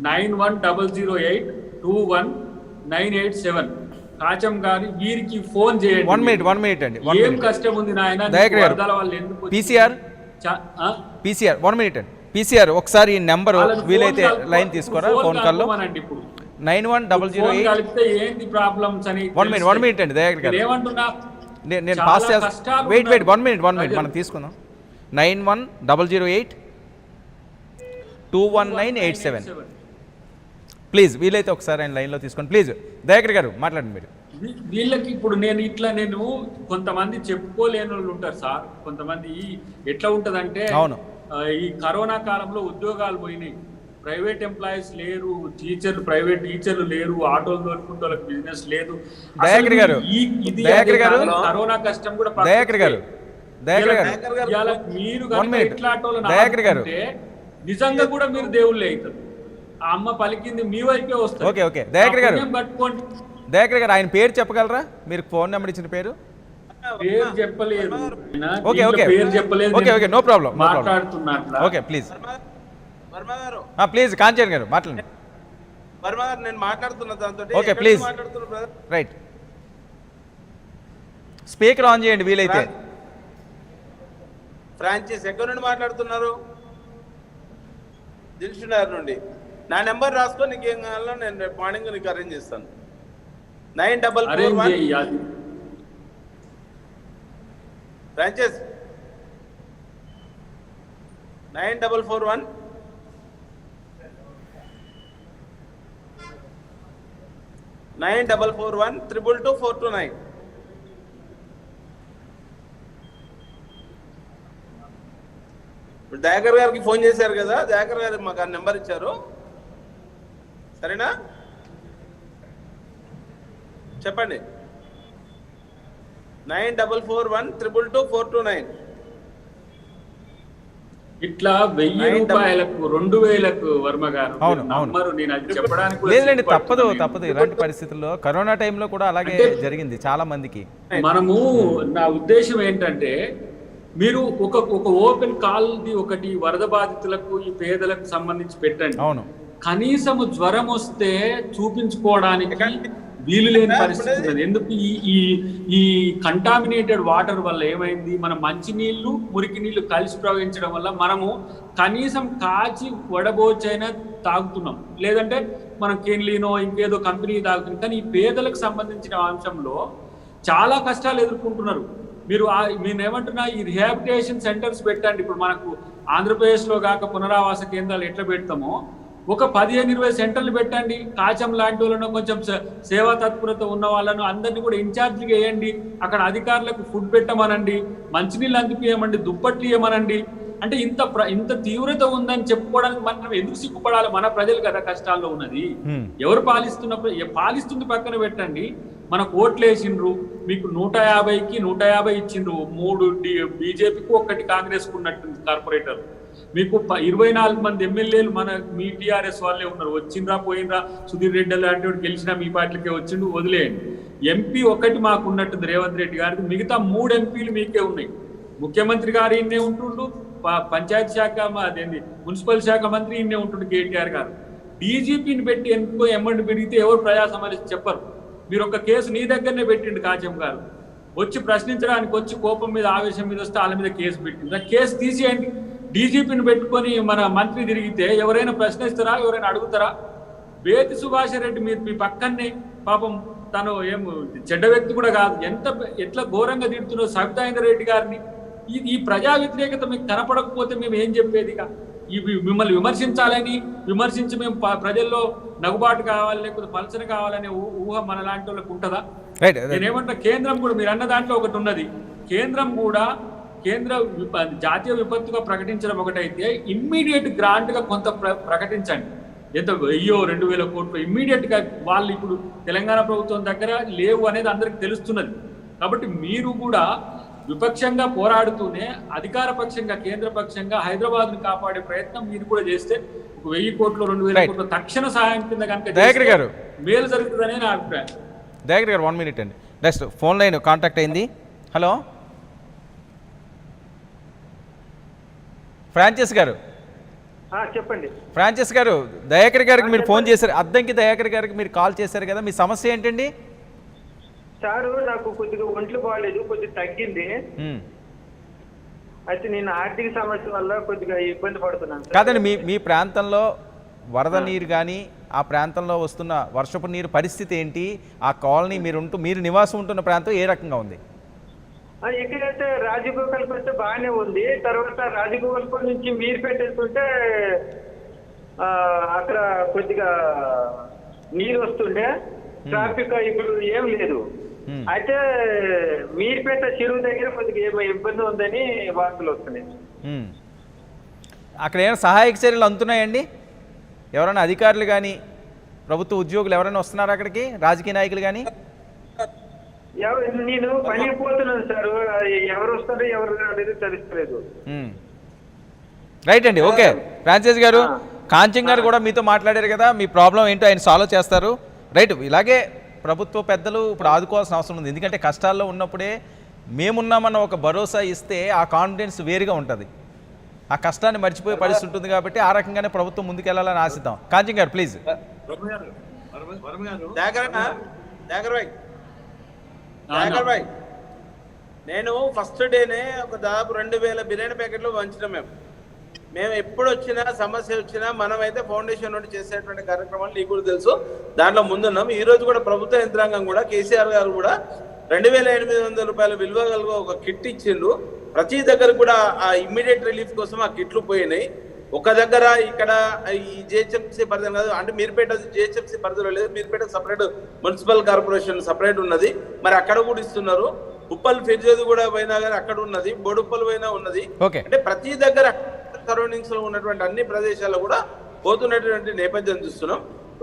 9100821987 కాచం గారి వీరికి ఫోన్ చేయండి. 1 minute అండి. ఏం కష్టం ఉంది నాయన? వాళ్ళు ఎందుకు పీసీఆర్ 1 minute అండి. పీసీఆర్ ఒకసారి ఈ నెంబర్ వీలైతే లైన్ తీసుకోరా ఫోన్ కాల్లో. 9100 ఏంటి ప్రాబ్లమ్స్ అని 1 minute అండి. దయాకర్ గారు ఏమంటున్నా, నేను పాస్ చేస్తాను. వెయిట్ 1 minute మనం తీసుకుందాం. 9100821987 ప్లీజ్ వీలైతే ఒకసారి ఆయన లైన్లో తీసుకోండి ప్లీజ్. దయాకర్ గారు మాట్లాడండి మీరు. వీళ్ళకి ఇప్పుడు నేను కొంతమంది చెప్పుకోలేని వాళ్ళు ఉంటారు సార్. కొంతమంది ఎట్లా ఉంటదంటే, అవును, ఈ కరోనా కాలంలో ఉద్యోగాలు పోయినాయి, ప్రైవేట్ ఎంప్లాయీస్ లేరు, ప్రైవేట్ టీచర్లు లేరు, ఆటోలు దొరుకుంటే వాళ్ళకి బిజినెస్ లేదు. దయాకర్ గారు కరోనా కష్టం కూడా మీరు నిజంగా కూడా మీరు దేవుళ్ళే అవుతారు. ఆ అమ్మ పలికింది మీ వైపే వస్తుంది. ఓకే దయాకర్ గారు పట్టుకోండి. దయాకర్ గారు ఆయన పేరు చెప్పగలరా? మీరు ఫోన్ నెంబర్ ఇచ్చిన పేరు చెప్పలేదు. పేరు చెప్పలేదు. No problem. మాట్లాడుతున్నట్లా. ఓకే ప్లీజ్ గారు ప్లీజ్ కాంచన్ గారు మాట్లాడండి. నేను మాట్లాడుతున్నా దాంతో. Okay please right. Speaker on చేయండి వీలైతే. ఫ్రాంచైజ్ ఎక్కడ నుండి మాట్లాడుతున్నారు? దిల్షునగర్ నుండి. నా నెంబర్ రాసుకో, నీకు ఏం కావాలో నేను రేపు మార్నింగ్ నీకు అరేంజ్ చేస్తాను. 9441 ఫ్రాంచైజ్ 9441 22429. ఇప్పుడు దయాకర్ గారికి ఫోన్ చేశారు కదా, దయాకర్ గారు మాకు ఆ నెంబర్ ఇచ్చారు. సరేనా? చెప్పండి. 9441 ఇట్లా 1000 రూపాయలకు 2000కు వర్మ గారు నంబరు నేను అది చెప్పడానికి లేదండి. తప్పదు ఇలాంటి పరిస్థితుల్లో కరోనా టైంలో కూడా అలాగే జరిగింది చాలా మందికి. మనము నా ఉద్దేశం ఏంటంటే, మీరు ఒక ఓపెన్ కాల్ది ఒకటి వరద బాధితులకు ఈ పేదలకు సంబంధించి పెట్టండి. అవును, కనీసము జ్వరం వస్తే చూపించుకోవడానికి వీలు లేని పరిస్థితి ఉన్నది. ఎందుకు? ఈ కంటామినేటెడ్ వాటర్ వల్ల ఏమైంది, మన మంచినీళ్ళు మురికి నీళ్లు కలిసి ప్రవహించడం వల్ల మనము కనీసం కాచి వడబోచైనా తాగుతున్నాం, లేదంటే మనం కెన్లీనో ఇంకేదో కంపెనీ తాగుతున్నాం. కానీ ఈ పేదలకు సంబంధించిన అంశంలో చాలా కష్టాలు ఎదుర్కొంటున్నారు. మీరు నేను ఏమంటున్నా, ఈ రిహాబిలిటేషన్ సెంటర్స్ పెట్టండి. ఇప్పుడు మనకు ఆంధ్రప్రదేశ్లో కాక పునరావాస కేంద్రాలు ఎట్లా పెడతామో ఒక 15-20 సెంటర్లు పెట్టండి. కాచం లాంటి వాళ్ళను, కొంచెం సేవా తత్పరత ఉన్న వాళ్ళను అందరినీ కూడా ఇన్ఛార్జిగా వేయండి. అక్కడ అధికారులకు ఫుడ్ పెట్టమనండి, మంచినీళ్ళు అందిపియమండి, దుప్పట్లు ఇవ్వమనండి. అంటే ఇంత తీవ్రత ఉందని చెప్పుకోవడానికి మనం ఎందుకు సిగ్గుపడాలి? మన ప్రజలు కదా కష్టాల్లో ఉన్నది. ఎవరు పాలిస్తుంది పక్కన పెట్టండి. మనకు ఓట్లు వేసిండ్రు, మీకు 150కి 150 ఇచ్చిండ్రు. 3 బీజేపీకి 1 కాంగ్రెస్కు ఉన్నట్టు కార్పొరేటర్. మీకు 24 మంది ఎమ్మెల్యేలు మీ టీఆర్ఎస్ వాళ్ళే ఉన్నారు. వచ్చిండ్రా పోయినరా, సుధీర్ రెడ్డి లాంటి వాడు గెలిచినా మీ పార్టీలకే వచ్చిండు, వదిలేయండి. ఎంపీ 1 మాకు ఉన్నట్టుంది రేవంత్ రెడ్డి గారికి, మిగతా 3 ఎంపీలు మీకే ఉన్నాయి. ముఖ్యమంత్రి గారు ఇన్నే ఉంటుండు, పంచాయతీ శాఖ అదేంటి మున్సిపల్ శాఖ మంత్రి ఇన్నే ఉంటుండు కేటీఆర్ గారు. డీజీపీని పెట్టి ఎందుకో ఎమ్మండి పెరిగితే ఎవరు ప్రజా సమస్య చెప్పరు. మీరు ఒక కేసు నీ దగ్గరనే పెట్టిండు కాచం గారు, వచ్చి ప్రశ్నించడానికి వచ్చి కోపం మీద ఆవేశం మీద వస్తే వాళ్ళ మీద కేసు పెట్టింది. ఆ కేసు తీసేయండి. డీజీపీని పెట్టుకొని మన మంత్రి తిరిగితే ఎవరైనా ప్రశ్నిస్తారా? ఎవరైనా అడుగుతారా? బేతి సుభాష్ రెడ్డి మీ పక్కనే పాపం, తను ఏం చెడ్డ వ్యక్తి కూడా కాదు. ఎట్లా ఘోరంగా తిడుతున్నారు సబితాయిందర్ రెడ్డి గారిని. ఈ ప్రజా వ్యతిరేకత మీకు కనపడకపోతే మేము ఏం చెప్పేదిగా? మిమ్మల్ని విమర్శించి మేము ప్రజల్లో నగుబాటు కావాలి, లేకపోతే పలసన కావాలనే ఊహ మన లాంటి వాళ్ళకి ఉంటుందా? నేనేమంటా, కేంద్రం కూడా మీరు అన్న దాంట్లో ఒకటి ఉన్నది. కేంద్రం కూడా జాతీయ విపత్తుగా ప్రకటించడం ఒకటైతే ఇమ్మీడియట్ గ్రాంట్ గా కొంత ప్రకటించండి. ఎంత 1000-2000 కోట్లు ఇమ్మీడియట్ గా వాళ్ళు ఇప్పుడు తెలంగాణ ప్రభుత్వం దగ్గర లేవు అనేది అందరికి తెలుస్తున్నది. కాబట్టి మీరు కూడా విపక్షంగా పోరాడుతూనే అధికార పక్షంగా, కేంద్ర పక్షంగా హైదరాబాద్ ను కాపాడే ప్రయత్నం మీరు కూడా చేస్తే 1000 కోట్లు 2000 కోట్లు తక్షణ సహాయం కింద కనుక మేలు జరుగుతుందనే నా అభిప్రాయం. దయాకర్ గారు 1 minute అండి. నెక్స్ట్ ఫోన్ లైన్ కాంటాక్ట్ అయింది. హలో ఫ్రాంచిస్ గారు. చెప్పండి. ఫ్రాంచిస్ గారు, దయాకర్ గారికి మీరు ఫోన్ చేశారు, అద్దంకి దయాకర్ గారికి మీరు కాల్ చేశారు కదా, మీ సమస్య ఏంటండి? సారు, నాకు కొద్దిగా ఒంట్లు బాగాలేదు, కొద్దిగా తగ్గింది. అయితే నేను ఆర్థిక సమస్య వల్ల కొద్దిగా ఇబ్బంది పడుతున్నాను. కాదండి, మీ ప్రాంతంలో వరద నీరు కానీ ఆ ప్రాంతంలో వస్తున్న వర్షపు నీరు పరిస్థితి ఏంటి? ఆ కాలనీ మీరు నివాసం ఉంటున్న ప్రాంతం ఏ రకంగా ఉంది? ఎక్కడైతే రాజగోపాల్ వస్తే బాగానే ఉంది. తర్వాత రాజగోపాల్ నుంచి మీరుపేట వెళ్తుంటే అక్కడ కొద్దిగా నీరు వస్తుండే, ట్రాఫిక్ ఇప్పుడు ఏం లేదు. అయితే మీరుపేట చెరువు దగ్గర కొద్దిగా ఇబ్బంది ఉందని వార్తలు వస్తున్నాయి. అక్కడ ఏమైనా సహాయక చర్యలు అందుతున్నాయండి? ఎవరైనా అధికారులు కానీ ప్రభుత్వ ఉద్యోగులు ఎవరైనా వస్తున్నారా అక్కడికి, రాజకీయ నాయకులు కానీ? నేను పని పోతున్నాను సార్, ఎవరు వస్తారో ఎవరు అనేది తెలుస్తలేదు. రైట్ అండి, ఓకే. ఫ్రాన్సిస్ గారు, కాంచన్ గారు కూడా మీతో మాట్లాడారు కదా, మీ ప్రాబ్లం ఏంటో ఆయన సాల్వ్ చేస్తారు. రైట్, ఇలాగే ప్రభుత్వ పెద్దలు ఇప్పుడు ఆదుకోవాల్సిన అవసరం ఉంది. ఎందుకంటే కష్టాల్లో ఉన్నప్పుడే మేమున్నామన్న ఒక భరోసా ఇస్తే ఆ కాన్ఫిడెన్స్ వేరుగా ఉంటుంది. ఆ కష్టాన్ని మర్చిపోయే పరిస్థితి ఉంటుంది. కాబట్టి ఆ రకంగానే ప్రభుత్వం ముందుకెళ్లాలని ఆశిద్దాం. కాంచన్ గారు ప్లీజ్. నేను ఫస్ట్ డేనే ఒక దాదాపు 2000 బిర్యానీ ప్యాకెట్లు వంచినాం. మేము ఎప్పుడు వచ్చినా సమస్య వచ్చినా మనమైతే ఫౌండేషన్ నుండి చేసేటువంటి కార్యక్రమాలు నీకు కూడా తెలుసు, దాంట్లో ముందున్నాం. ఈ రోజు కూడా ప్రభుత్వ యంత్రాంగం కూడా కేసీఆర్ గారు కూడా 2800 రూపాయల విలువ కలిగే ఒక కిట్ ఇచ్చిండు. ప్రతి దగ్గర కూడా ఆ ఇమ్మీడియట్ రిలీఫ్ కోసం ఆ కిట్లు పోయినాయి. ఒక దగ్గర ఇక్కడ ఈ జిహెచ్ఎంసీ పరిధి కాదు, అంటే మీరుపేట జిహెచ్ఎంసీ పరిధిలో లేదు, Meerpet separate municipal corporation separate ఉన్నది, మరి అక్కడ కూడా ఇస్తున్నారు. ఉప్పల్ ఫిర్జేది కూడా పోయినా కానీ అక్కడ ఉన్నది, బోడుప్పల్ పోయినా ఉన్నది. అంటే ప్రతి దగ్గర సరౌండింగ్స్ లో ఉన్నటువంటి అన్ని ప్రదేశాల్లో కూడా పోతున్నటువంటి నేపథ్యం చూస్తున్నాం.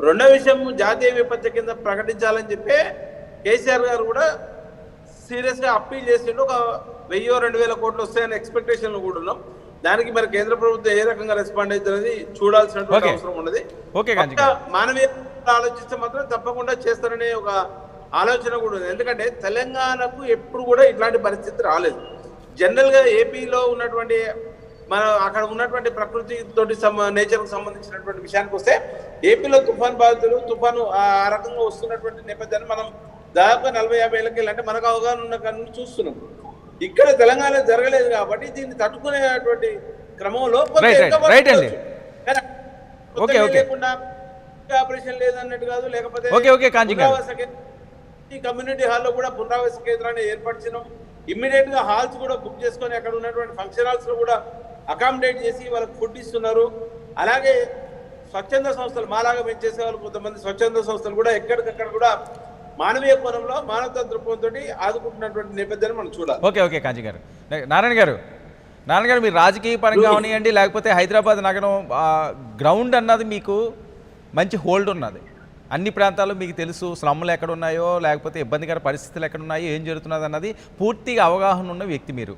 రెండో విషయం, జాతీయ విపత్తు కింద ప్రకటించాలని చెప్పి కేసీఆర్ గారు కూడా సీరియస్ గా అప్పీల్ చేసిండు. ఒక 1000-2000 కోట్లు వస్తాయని ఎక్స్పెక్టేషన్ కూడా ఉన్నాం. దానికి మరి కేంద్ర ప్రభుత్వం ఏ రకంగా రెస్పాండ్ అవుతున్నది చూడాల్సినటువంటి అవసరం ఉన్నది. మానవీయ ఆలోచిస్తే మాత్రం తప్పకుండా చేస్తారనే ఒక ఆలోచన కూడా ఉంది. ఎందుకంటే తెలంగాణకు ఎప్పుడు కూడా ఇట్లాంటి పరిస్థితి రాలేదు. జనరల్ గా ఏపీలో ఉన్నటువంటి అక్కడ ఉన్నటువంటి ప్రకృతి తోటి నేచర్ కు సంబంధించినటువంటి విషయానికి వస్తే ఏపీలో తుఫాన్ బాధితులు తుఫాను ఆ రకంగా వస్తున్నటువంటి నేపథ్యాన్ని మనం దాదాపు 40-50 ఏళ్ళకి అంటే మనకు అవగాహన ఉన్న కన్నా చూస్తున్నాం. ఇక్కడ తెలంగాణ జరగలేదు కాబట్టి దీన్ని తట్టుకునేటువంటి క్రమంలో లేకుండా ఆపరేషన్ లేదన్నట్టు కాదు, లేకపోతే ఈ కమ్యూనిటీ హాల్లో కూడా పునరావాస కేంద్రాన్ని ఏర్పరిచినాం. ఇమ్మీడియట్ గా హాల్స్ కూడా బుక్ చేసుకొని అక్కడ ఉన్నటువంటి ఫంక్షన్ హాల్స్ లో కూడా అకామిడేట్ చేసి వాళ్ళకి ఫుడ్ ఇస్తున్నారు. అలాగే స్వచ్ఛంద సంస్థలు మాలాగా పెంచేసే వాళ్ళు కొంతమంది స్వచ్ఛంద సంస్థలు కూడా ఎక్కడికక్కడ కూడా మానవీయ కోణంలో మానవతా దృక్పథంతో ఆదుకుంటున్నటువంటి నేపథ్యాన్ని మనం చూడాలి. ఓకే కాంచి గారు. నారాయణ గారు మీరు రాజకీయ పరంగా అవనియండి, లేకపోతే హైదరాబాద్ నగరం గ్రౌండ్ అన్నది మీకు మంచి హోల్డ్ ఉన్నది. అన్ని ప్రాంతాలు మీకు తెలుసు, స్లమ్లు ఎక్కడ ఉన్నాయో లేకపోతే ఇబ్బందికర పరిస్థితులు ఎక్కడ ఉన్నాయో ఏం జరుగుతున్నది అన్నది పూర్తిగా అవగాహన ఉన్న వ్యక్తి మీరు.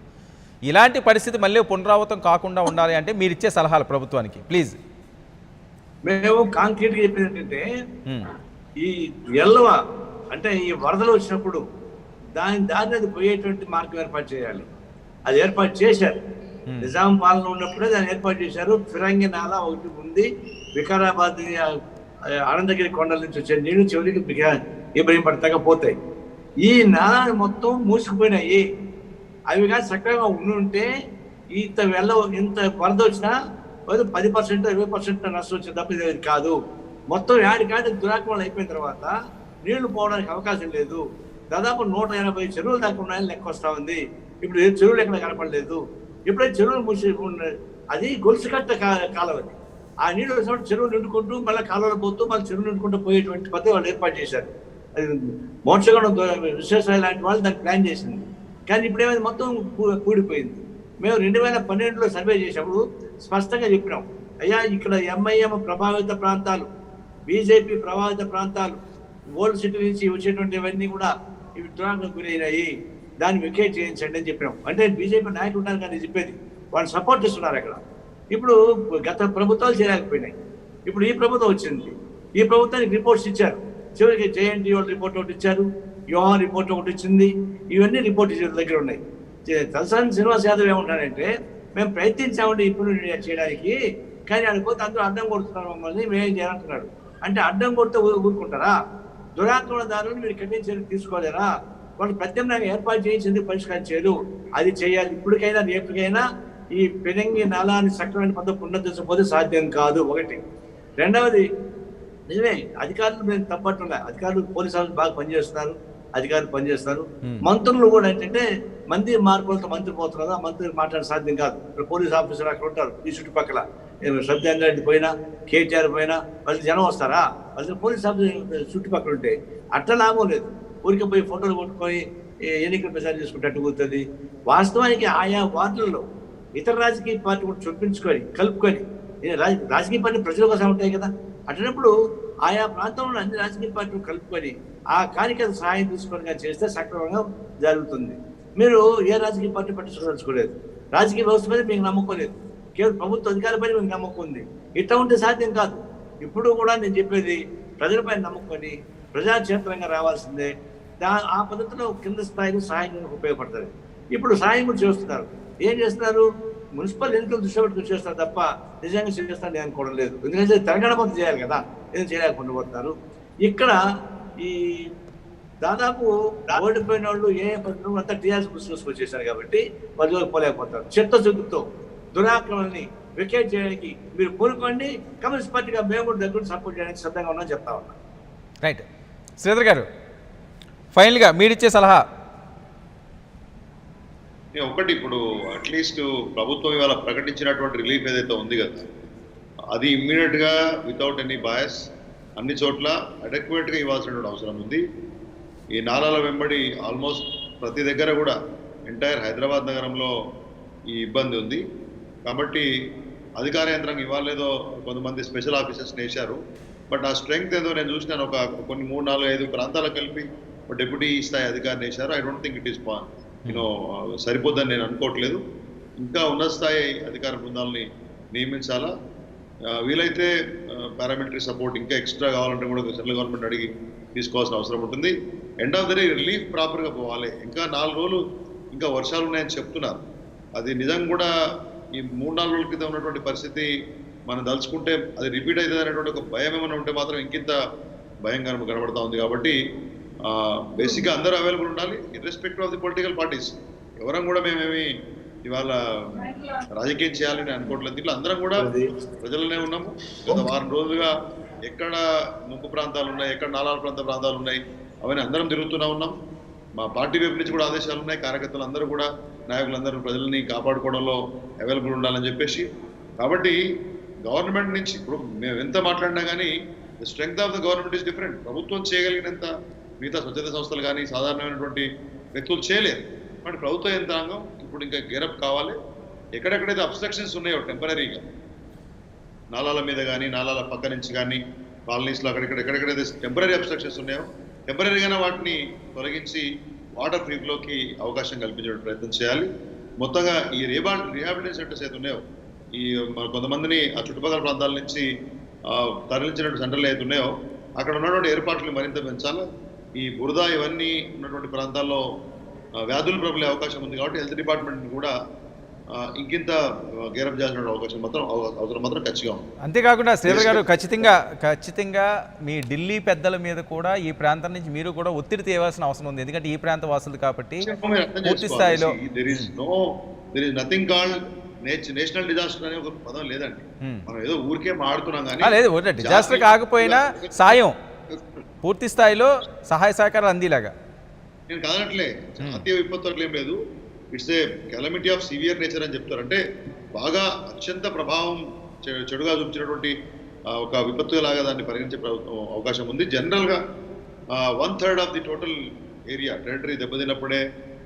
ఇలాంటి పరిస్థితి మళ్ళీ పునరావృతం కాకుండా ఉండాలి అంటే మీరు ఇచ్చే సలహాలు ప్రభుత్వానికి ప్లీజ్. మేము కాంక్రీట్గా చెప్పేది ఏంటంటే ఈ ఎల్లవ అంటే ఈ వరదలు వచ్చినప్పుడు దాన్ని అది పోయేటువంటి మార్గం ఏర్పాటు చేయాలి. అది ఏర్పాటు చేశారు. నిజాం పాలన ఉన్నప్పుడే దాన్ని ఏర్పాటు చేశారు. ఫిరంగి నాలా ఒకటి ఉంది. వికారాబాద్ అనంతగిరి కొండల నుంచి వచ్చే నీళ్లు చివరికి ఇబ్రహీంపట్నంగా పోతాయి. ఈ నాలాలు మొత్తం మూసుకుపోయినాయి. అవి కానీ సక్రమంగా ఉంటే ఇంత వరద వచ్చినా 10% 20% నష్టం వచ్చిన తప్ప ఇది కాదు. మొత్తం యాడికాడి దురాక్రమణలు అయిపోయిన తర్వాత నీళ్లు పోవడానికి అవకాశం లేదు. దాదాపు 180 చెరువులు దాకా ఉన్నాయని లెక్క వస్తా ఉంది. ఇప్పుడు చెరువులు ఎక్కడ కనపడలేదు. ఎప్పుడైతే చెరువులు మూసి అది గొలుసుకట్ట కాలం అది. ఆ నీళ్ళు వచ్చినప్పుడు చెరువులు నిండుకుంటూ మళ్ళీ కాలువలు పోతూ మళ్ళీ చెరువులు నిండుకుంటూ పోయేటువంటి పద్ధతి వాళ్ళు ఏర్పాటు చేశారు. అది మోక్షగణం విశ్వేశ్వర లాంటి వాళ్ళు దాన్ని ప్లాన్ చేసింది. కానీ ఇప్పుడు ఏమైంది, మొత్తం కూడిపోయింది. మేము 2012లో సర్వే చేసినప్పుడు స్పష్టంగా చెప్పినాం, అయ్యా ఇక్కడ ఎంఐఎం ప్రభావిత ప్రాంతాలు, బీజేపీ ప్రభావిత ప్రాంతాలు, ఓల్డ్ సిటీ నుంచి వచ్చేటువంటివన్నీ కూడా ఇవి దురాక్రమణకు గురైనాయి, దాన్ని వికేట్ చేయించండి అని చెప్పినాం. అంటే బీజేపీ నాయకులు ఉన్నారు కానీ చెప్పేది, వాళ్ళు సపోర్ట్ చేస్తున్నారు అక్కడ. ఇప్పుడు గత ప్రభుత్వాలు చేయలేకపోయినాయి. ఇప్పుడు ఈ ప్రభుత్వం వచ్చింది. ఈ ప్రభుత్వానికి రిపోర్ట్స్ ఇచ్చారు. చివరికి జేఎన్టీ వాళ్ళు రిపోర్ట్ ఒకటి ఇచ్చారు, యోహా రిపోర్ట్ ఒకటి ఇచ్చింది. ఇవన్నీ రిపోర్ట్ దగ్గర ఉన్నాయి. తలసాని శ్రీనివాస్ యాదవ్ ఏమంటారంటే, మేము ప్రయత్నించామండి ఇప్పుడు చేయడానికి, కానీ అనుకోతే అందరూ అడ్డం కొడుతున్నారు మమ్మల్ని, మేమేం చేయాలంటున్నాడు. అంటే అడ్డం కొడితే ఊరుకుంటారా? దురాక్రమణదారులను మీరు కఠిన చర్యలు తీసుకోలేరా? వాళ్ళు ప్రత్యామ్నాయంగా ఏర్పాటు చేయించింది పరిష్కారం చేయరు. అది చేయాలి. ఇప్పటికైనా రేపటికైనా ఈ పెనంగి నాలాన్ని సక్రమైన పద్ధతి పునరుద్ధరించకపోతే సాధ్యం కాదు. ఒకటి. రెండవది, నిజమే అధికారులు మేము తప్పట్లే, అధికారులు పోలీసు వాళ్ళు బాగా పనిచేస్తున్నారు, అధికారులు పనిచేస్తారు. మంత్రులు కూడా ఏంటంటే మంత్రి మార్పులతో మంత్రి పోతున్నారు, ఆ మంత్రి మాట్లాడే సాధ్యం కాదు. ఇప్పుడు పోలీస్ ఆఫీసర్ అక్కడ ఉంటారు ఈ చుట్టుపక్కల, శ్రద్ధాంగా రెడ్డి పోయినా కేటీఆర్ పోయినా వాళ్ళు జనం వస్తారా? వాళ్ళు పోలీస్ ఆఫీసర్ చుట్టుపక్కల ఉంటే అట్లా లాభం లేదు. ఊరికి పోయి ఫోటోలు కొట్టుకొని ఎన్నికలు ప్రచారం చేసుకుంటట్టు పోతుంది. వాస్తవానికి ఆయా వార్డులలో ఇతర రాజకీయ పార్టీ కూడా చొప్పించుకొని కలుపుకొని, రాజకీయ పార్టీ ప్రజల కోసం ఉంటాయి కదా, అటున్నప్పుడు ఆయా ప్రాంతంలో అన్ని రాజకీయ పార్టీలు కలుపుకొని ఆ కార్యక్రమ సహాయం తీసుకొని చేస్తే సక్రమంగా జరుగుతుంది. మీరు ఏ రాజకీయ పార్టీ పట్టించుకోదలుచుకోలేదు, రాజకీయ వ్యవస్థ మీద మీకు నమ్మకం లేదు, కేవలం ప్రభుత్వ అధికారులపై మీకు నమ్మకం ఉంది. ఇట్లా ఉంటే సాధ్యం కాదు. ఇప్పుడు కూడా నేను చెప్పేది ప్రజలపై నమ్మకొని ప్రజాక్షేత్రంగా రావాల్సిందే. ఆ పద్ధతిలో కింద స్థాయిలో సహాయం ఉపయోగపడుతుంది. ఇప్పుడు సహాయం కూడా చేస్తున్నారు. ఏం చేస్తున్నారు? మున్సిపల్ ఎన్నికలు దృష్టి పెట్టుకుని చేస్తారు తప్ప నిజంగా చేస్తాను నేను అనుకోవడం లేదు. ఎందుకంటే తెలంగాణ మొత్తం చేయాలి కదా, ఏం చేయలేకుండా పోతున్నారు. ఇక్కడ ఈ దాదాపు ఓడిపోయిన వాళ్ళు ఏ పద్ధతులు అంతా టీఆర్ఎస్ ముస్లిమ్స్ వచ్చేసారు కాబట్టి వాళ్ళు పోలేకపోతారు. చిత్తశుద్ధితో దురాక్రమణని వికేట్ చేయడానికి మీరు కోరుకోండి. కమ్యూనిస్ట్ పార్టీగా మేము కూడా దగ్గర సపోర్ట్ చేయడానికి సిద్ధంగా ఉన్నామని చెప్తా ఉన్నాం. రైట్. శ్రీధర్ గారు, ఫైనల్గా మీరిచ్చే సలహా. ఒకటి, ఇప్పుడు అట్లీస్ట్ ప్రభుత్వం ఇవాళ ప్రకటించినటువంటి రిలీఫ్ ఏదైతే ఉంది కదా, అది ఇమ్మీడియట్గా వితౌట్ ఎనీ బయాస్ అన్ని చోట్ల అడెక్వేట్గా ఇవ్వాల్సినటువంటి అవసరం ఉంది. ఈ నాలాల వెంబడి ఆల్మోస్ట్ ప్రతి దగ్గర కూడా ఎంటైర్ హైదరాబాద్ నగరంలో ఈ ఇబ్బంది ఉంది. కాబట్టి అధికార యంత్రాంగం ఇవ్వాలేదో కొంతమంది స్పెషల్ ఆఫీసర్స్ వేశారు. బట్ ఆ స్ట్రెంగ్త్ ఏదో నేను చూసినాను, ఒక కొన్ని 3, 4, 5 ప్రాంతాలకు కలిపి డిప్యూటీ స్థాయి అధికారిని వేశారు. I don't think it is సరిపోద్దని నేను అనుకోవట్లేదు. ఇంకా ఉన్నత స్థాయి అధికార బృందాలని నియమించాలా. వీలైతే పారామిలిటరీ సపోర్ట్ ఇంకా ఎక్స్ట్రా కావాలంటే కూడా సెంట్రల్ గవర్నమెంట్ అడిగి తీసుకోవాల్సిన అవసరం ఉంటుంది. End of the day relief ప్రాపర్గా పోవాలి. ఇంకా 4 రోజులు ఇంకా వర్షాలు ఉన్నాయని చెప్తున్నారు. అది నిజంగా కూడా ఈ 3-4 రోజుల క్రితం ఉన్నటువంటి పరిస్థితి మనం దలుచుకుంటే అది రిపీట్ అవుతుంది అనేటువంటి ఒక భయం ఏమైనా ఉంటే మాత్రం ఇంకింత భయంగా కనబడతా ఉంది. కాబట్టి బేసిక్గా అందరూ అవైలబుల్ ఉండాలి, irrespective of the political parties. ఎవరం కూడా మేమేమి ఇవాళ రాజకీయం చేయాలని అనుకోవట్లేదు. దీంట్లో అందరం కూడా ప్రజలనే ఉన్నాము. గత 1 వారం రోజులుగా ఎక్కడ ముంపు ప్రాంతాలు ఉన్నాయి, ఎక్కడ నాలాల ప్రాంతాలు ఉన్నాయి, అవన్నీ అందరం తిరుగుతూనే ఉన్నాం. మా పార్టీ వైపు నుంచి కూడా ఆదేశాలు ఉన్నాయి. కార్యకర్తలు అందరూ కూడా, నాయకులందరూ ప్రజల్ని కాపాడుకోవడంలో అవైలబుల్ ఉండాలని చెప్పేసి. కాబట్టి గవర్నమెంట్ నుంచి ఇప్పుడు మేము ఎంత మాట్లాడినా కానీ the strength of the government is different. ప్రభుత్వం చేయగలిగినంత మిగతా స్వచ్ఛంద సంస్థలు కానీ సాధారణమైనటువంటి వ్యక్తులు చేయలేరు. కాబట్టి ప్రభుత్వ యంత్రాంగం ఇప్పుడు ఇంకా గేరప్ కావాలి. ఎక్కడెక్కడైతే అబ్స్ట్రక్షన్స్ ఉన్నాయో టెంపరీగా నాలాల మీద కానీ, నాలాల పక్క నుంచి కానీ, కాలనీస్లో ఎక్కడెక్కడైతే టెంపరీ అబ్స్ట్రక్షన్స్ ఉన్నాయో టెంపరీగానే వాటిని తొలగించి వాటర్ ఫ్రీ ఫ్లోకి అవకాశం కల్పించే ప్రయత్నం చేయాలి. మొత్తంగా ఈ రీహాబిలిటేషన్ సెంటర్స్ అయితే ఉన్నాయో, ఈ కొంతమందిని ఆ చుట్టుపక్కల ప్రాంతాల నుంచి తరలించినటువంటి సెంటర్లు అయితే ఉన్నాయో అక్కడ ఉన్నటువంటి ఏర్పాట్లు మరింత పెంచాలి. ఈ బురద ఇవన్నీ ఉన్నటువంటి ప్రాంతాల్లో వ్యాధులు ప్రబలే అవకాశం ఉంది. కాబట్టి హెల్త్ డిపార్ట్మెంట్ కూడా ఇంకింత గేరప్ చేయాల్సిన అవకాశం అవసరం మాత్రం ఖచ్చితంగా ఉంది. అంతేకాకుండా శ్రీధర్ గారు ఖచ్చితంగా మీ ఢిల్లీ పెద్దల మీద కూడా ఈ ప్రాంతం నుంచి మీరు కూడా ఒత్తిడి తేవాల్సిన అవసరం ఉంది. ఎందుకంటే ఈ ప్రాంత వాసులు కాబట్టి పూర్తి స్థాయిలో నథింగ్ కాల్డ్ నేషనల్ డిజాస్టర్ అనే ఒక పదం లేదండి. మనం ఏదో ఊరికే మాడుతున్నాం కానీ లేదు, డిజాస్టర్ కాకపోయినా సాయం పూర్తి స్థాయిలో సహాయ సహకారాలు అందేలాగా. నేను కాదనట్లే, జాతీయ విపత్తు అట్లేం లేదు. It's a calamity of severe nature అని చెప్తారు. అంటే బాగా అత్యంత ప్రభావం చెడుగా చూపించినటువంటి ఒక విపత్తు లాగా దాన్ని పరిగణించే అవకాశం ఉంది. జనరల్గా 1/3 of the total area territory దెబ్బతిన్నప్పుడే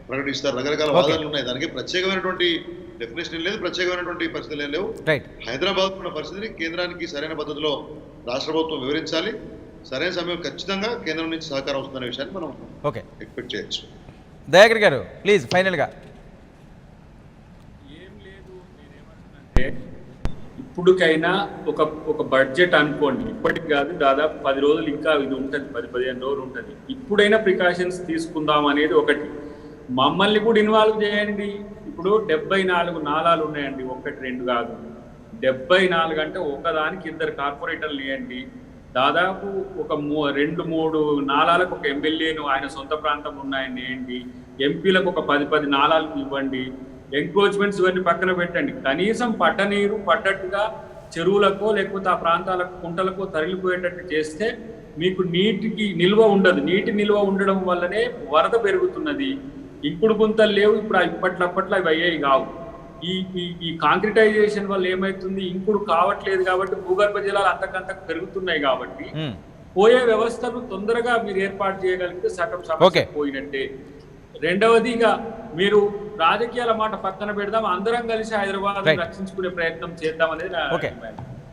ప్రకటిస్తారు. రకరకాల వాదనలు ఉన్నాయి. దానికి ప్రత్యేకమైనటువంటి డెఫినేషన్ లేదు, ప్రత్యేకమైనటువంటి పరిస్థితులు ఏం లేవు. హైదరాబాద్ ఉన్న పరిస్థితిని కేంద్రానికి సరైన పద్ధతిలో రాష్ట్ర ప్రభుత్వం వివరించాలి. సరైన సమయం ఖచ్చితంగా కేంద్రం నుంచి సహకారం వస్తుందనే విషయాన్ని మనం ఎక్స్పెక్ట్ చేయొచ్చు. దయాకర్ గారు ప్లీజ్ ఫైనల్గా. ఏం లేదు, నేనేమంటున్నానంటే ఇప్పటికైనా ఒక బడ్జెట్ అనుకోండి, ఇప్పటికి కాదు దాదాపు 10 రోజులు ఇంకా ఇది ఉంటుంది, 10-15 రోజులు ఉంటుంది. ఇప్పుడైనా ప్రికాషన్స్ తీసుకుందాం అనేది ఒకటి. మమ్మల్ని కూడా ఇన్వాల్వ్ చేయండి. ఇప్పుడు 74 నాలాలు ఉన్నాయండి, 1-2 కాదు, 74 అంటే ఒకదానికి 2 కార్పొరేటర్లు ఇవ్వండి. దాదాపు ఒక 2-3 నాలాలకు ఒక ఎమ్మెల్యేను ఆయన సొంత ప్రాంతంలో ఉన్నాయని వేయండి. ఎంపీలకు ఒక 10 నాలాలకు ఇవ్వండి. ఎంక్రోచ్మెంట్స్ ఇవన్నీ పక్కన పెట్టండి. కనీసం పడ్డ నీరు పడ్డట్టుగా చెరువులకో లేకపోతే ఆ ప్రాంతాలకు కుంటలకో తరలిపోయేటట్టు చేస్తే మీకు నీటికి నిల్వ ఉండదు. నీటి నిల్వ ఉండడం వల్లనే వరద పెరుగుతున్నది. ఇంకుడు గుంతలు లేవు, ఇప్పుడు ఇప్పట్లో అవి అయ్యేవి కావు. ఈ కాంక్రిటైజేషన్ వల్ల ఏమైతుంది, ఇంకుడు కావట్లేదు కాబట్టి భూగర్భ జలాలు అంతకంతకు పెరుగుతున్నాయి. కాబట్టి పోయే వ్యవస్థను తొందరగా మీరు ఏర్పాటు చేయగలిగితే సగం సమస్య పోయినట్టే. రెండవదిగా మీరు రాజకీయాల మాట పక్కన పెడదాం, అందరం కలిసి హైదరాబాద్ రక్షించుకునే ప్రయత్నం చేద్దాం అనేది.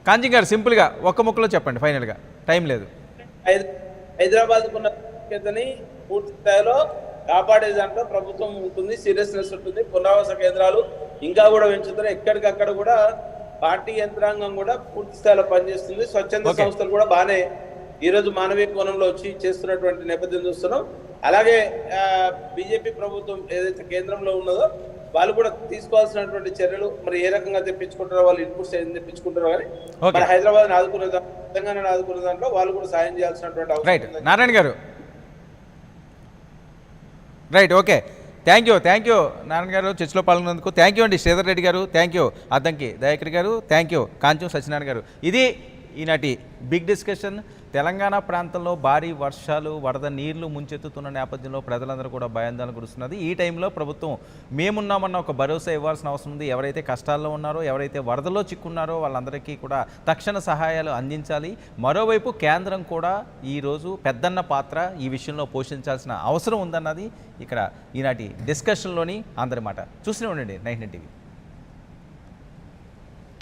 కాంజీ గారు సింపుల్ గా ఒక్క ముక్కలో చెప్పండి, ఫైనల్ గా, టైం లేదు. హైదరాబాద్ పూర్తి స్థాయిలో కాపాడే దాంట్లో ప్రభుత్వం ఉంటుంది, సీరియస్నెస్ ఉంటుంది. పునరావాస కేంద్రాలు ఇంకా కూడా పెంచుతారు. ఎక్కడికక్కడ కూడా పార్టీ యంత్రాంగం కూడా పూర్తి స్థాయిలో పనిచేస్తుంది. స్వచ్ఛంద సంస్థలు కూడా బాగానే ఈరోజు మానవీయ కోణంలో వచ్చి చేస్తున్నటువంటి నేపథ్యం చూస్తున్నాం. అలాగే బీజేపీ ప్రభుత్వం ఏదైతే కేంద్రంలో ఉన్నదో వాళ్ళు కూడా తీసుకోవాల్సినటువంటి చర్యలు మరి ఏ రకంగా తెప్పించుకుంటారో, వాళ్ళు ఇన్పుట్స్ ఏం తెప్పించుకుంటారో కానీ మన హైదరాబాద్ ఆదుకునే తెలంగాణ ఆదుకునే దాంట్లో వాళ్ళు కూడా సాయం చేయాల్సినటువంటి అవసరం. నారాయణ గారు right, okay, thank you Narayana గారు చర్చలో పాల్గొన్నందుకు. థ్యాంక్ యూ అండి శ్రీధర్ రెడ్డి గారు, థ్యాంక్ యూ అద్దంకి దయాకర్ గారు, థ్యాంక్ యూ కాంచం సత్యనారాయణ గారు. ఇది ఈనాటి బిగ్ డిస్కషన్. తెలంగాణ ప్రాంతంలో భారీ వర్షాలు, వరద నీళ్లు ముంచెత్తుతున్న నేపథ్యంలో ప్రజలందరూ కూడా భయాందోళన గురుస్తున్నది. ఈ టైంలో ప్రభుత్వం మేమున్నామన్న ఒక భరోసా ఇవ్వాల్సిన అవసరం ఉంది. ఎవరైతే కష్టాల్లో ఉన్నారో, ఎవరైతే వరదలో చిక్కున్నారో వాళ్ళందరికీ కూడా తక్షణ సహాయాలు అందించాలి. మరోవైపు కేంద్రం కూడా ఈరోజు పెద్దన్న పాత్ర ఈ విషయంలో పోషించాల్సిన అవసరం ఉందన్నది ఇక్కడ ఈనాటి డిస్కషన్లోని అందరి మాట. చూస్తూనే ఉండండి 99 టీవీ.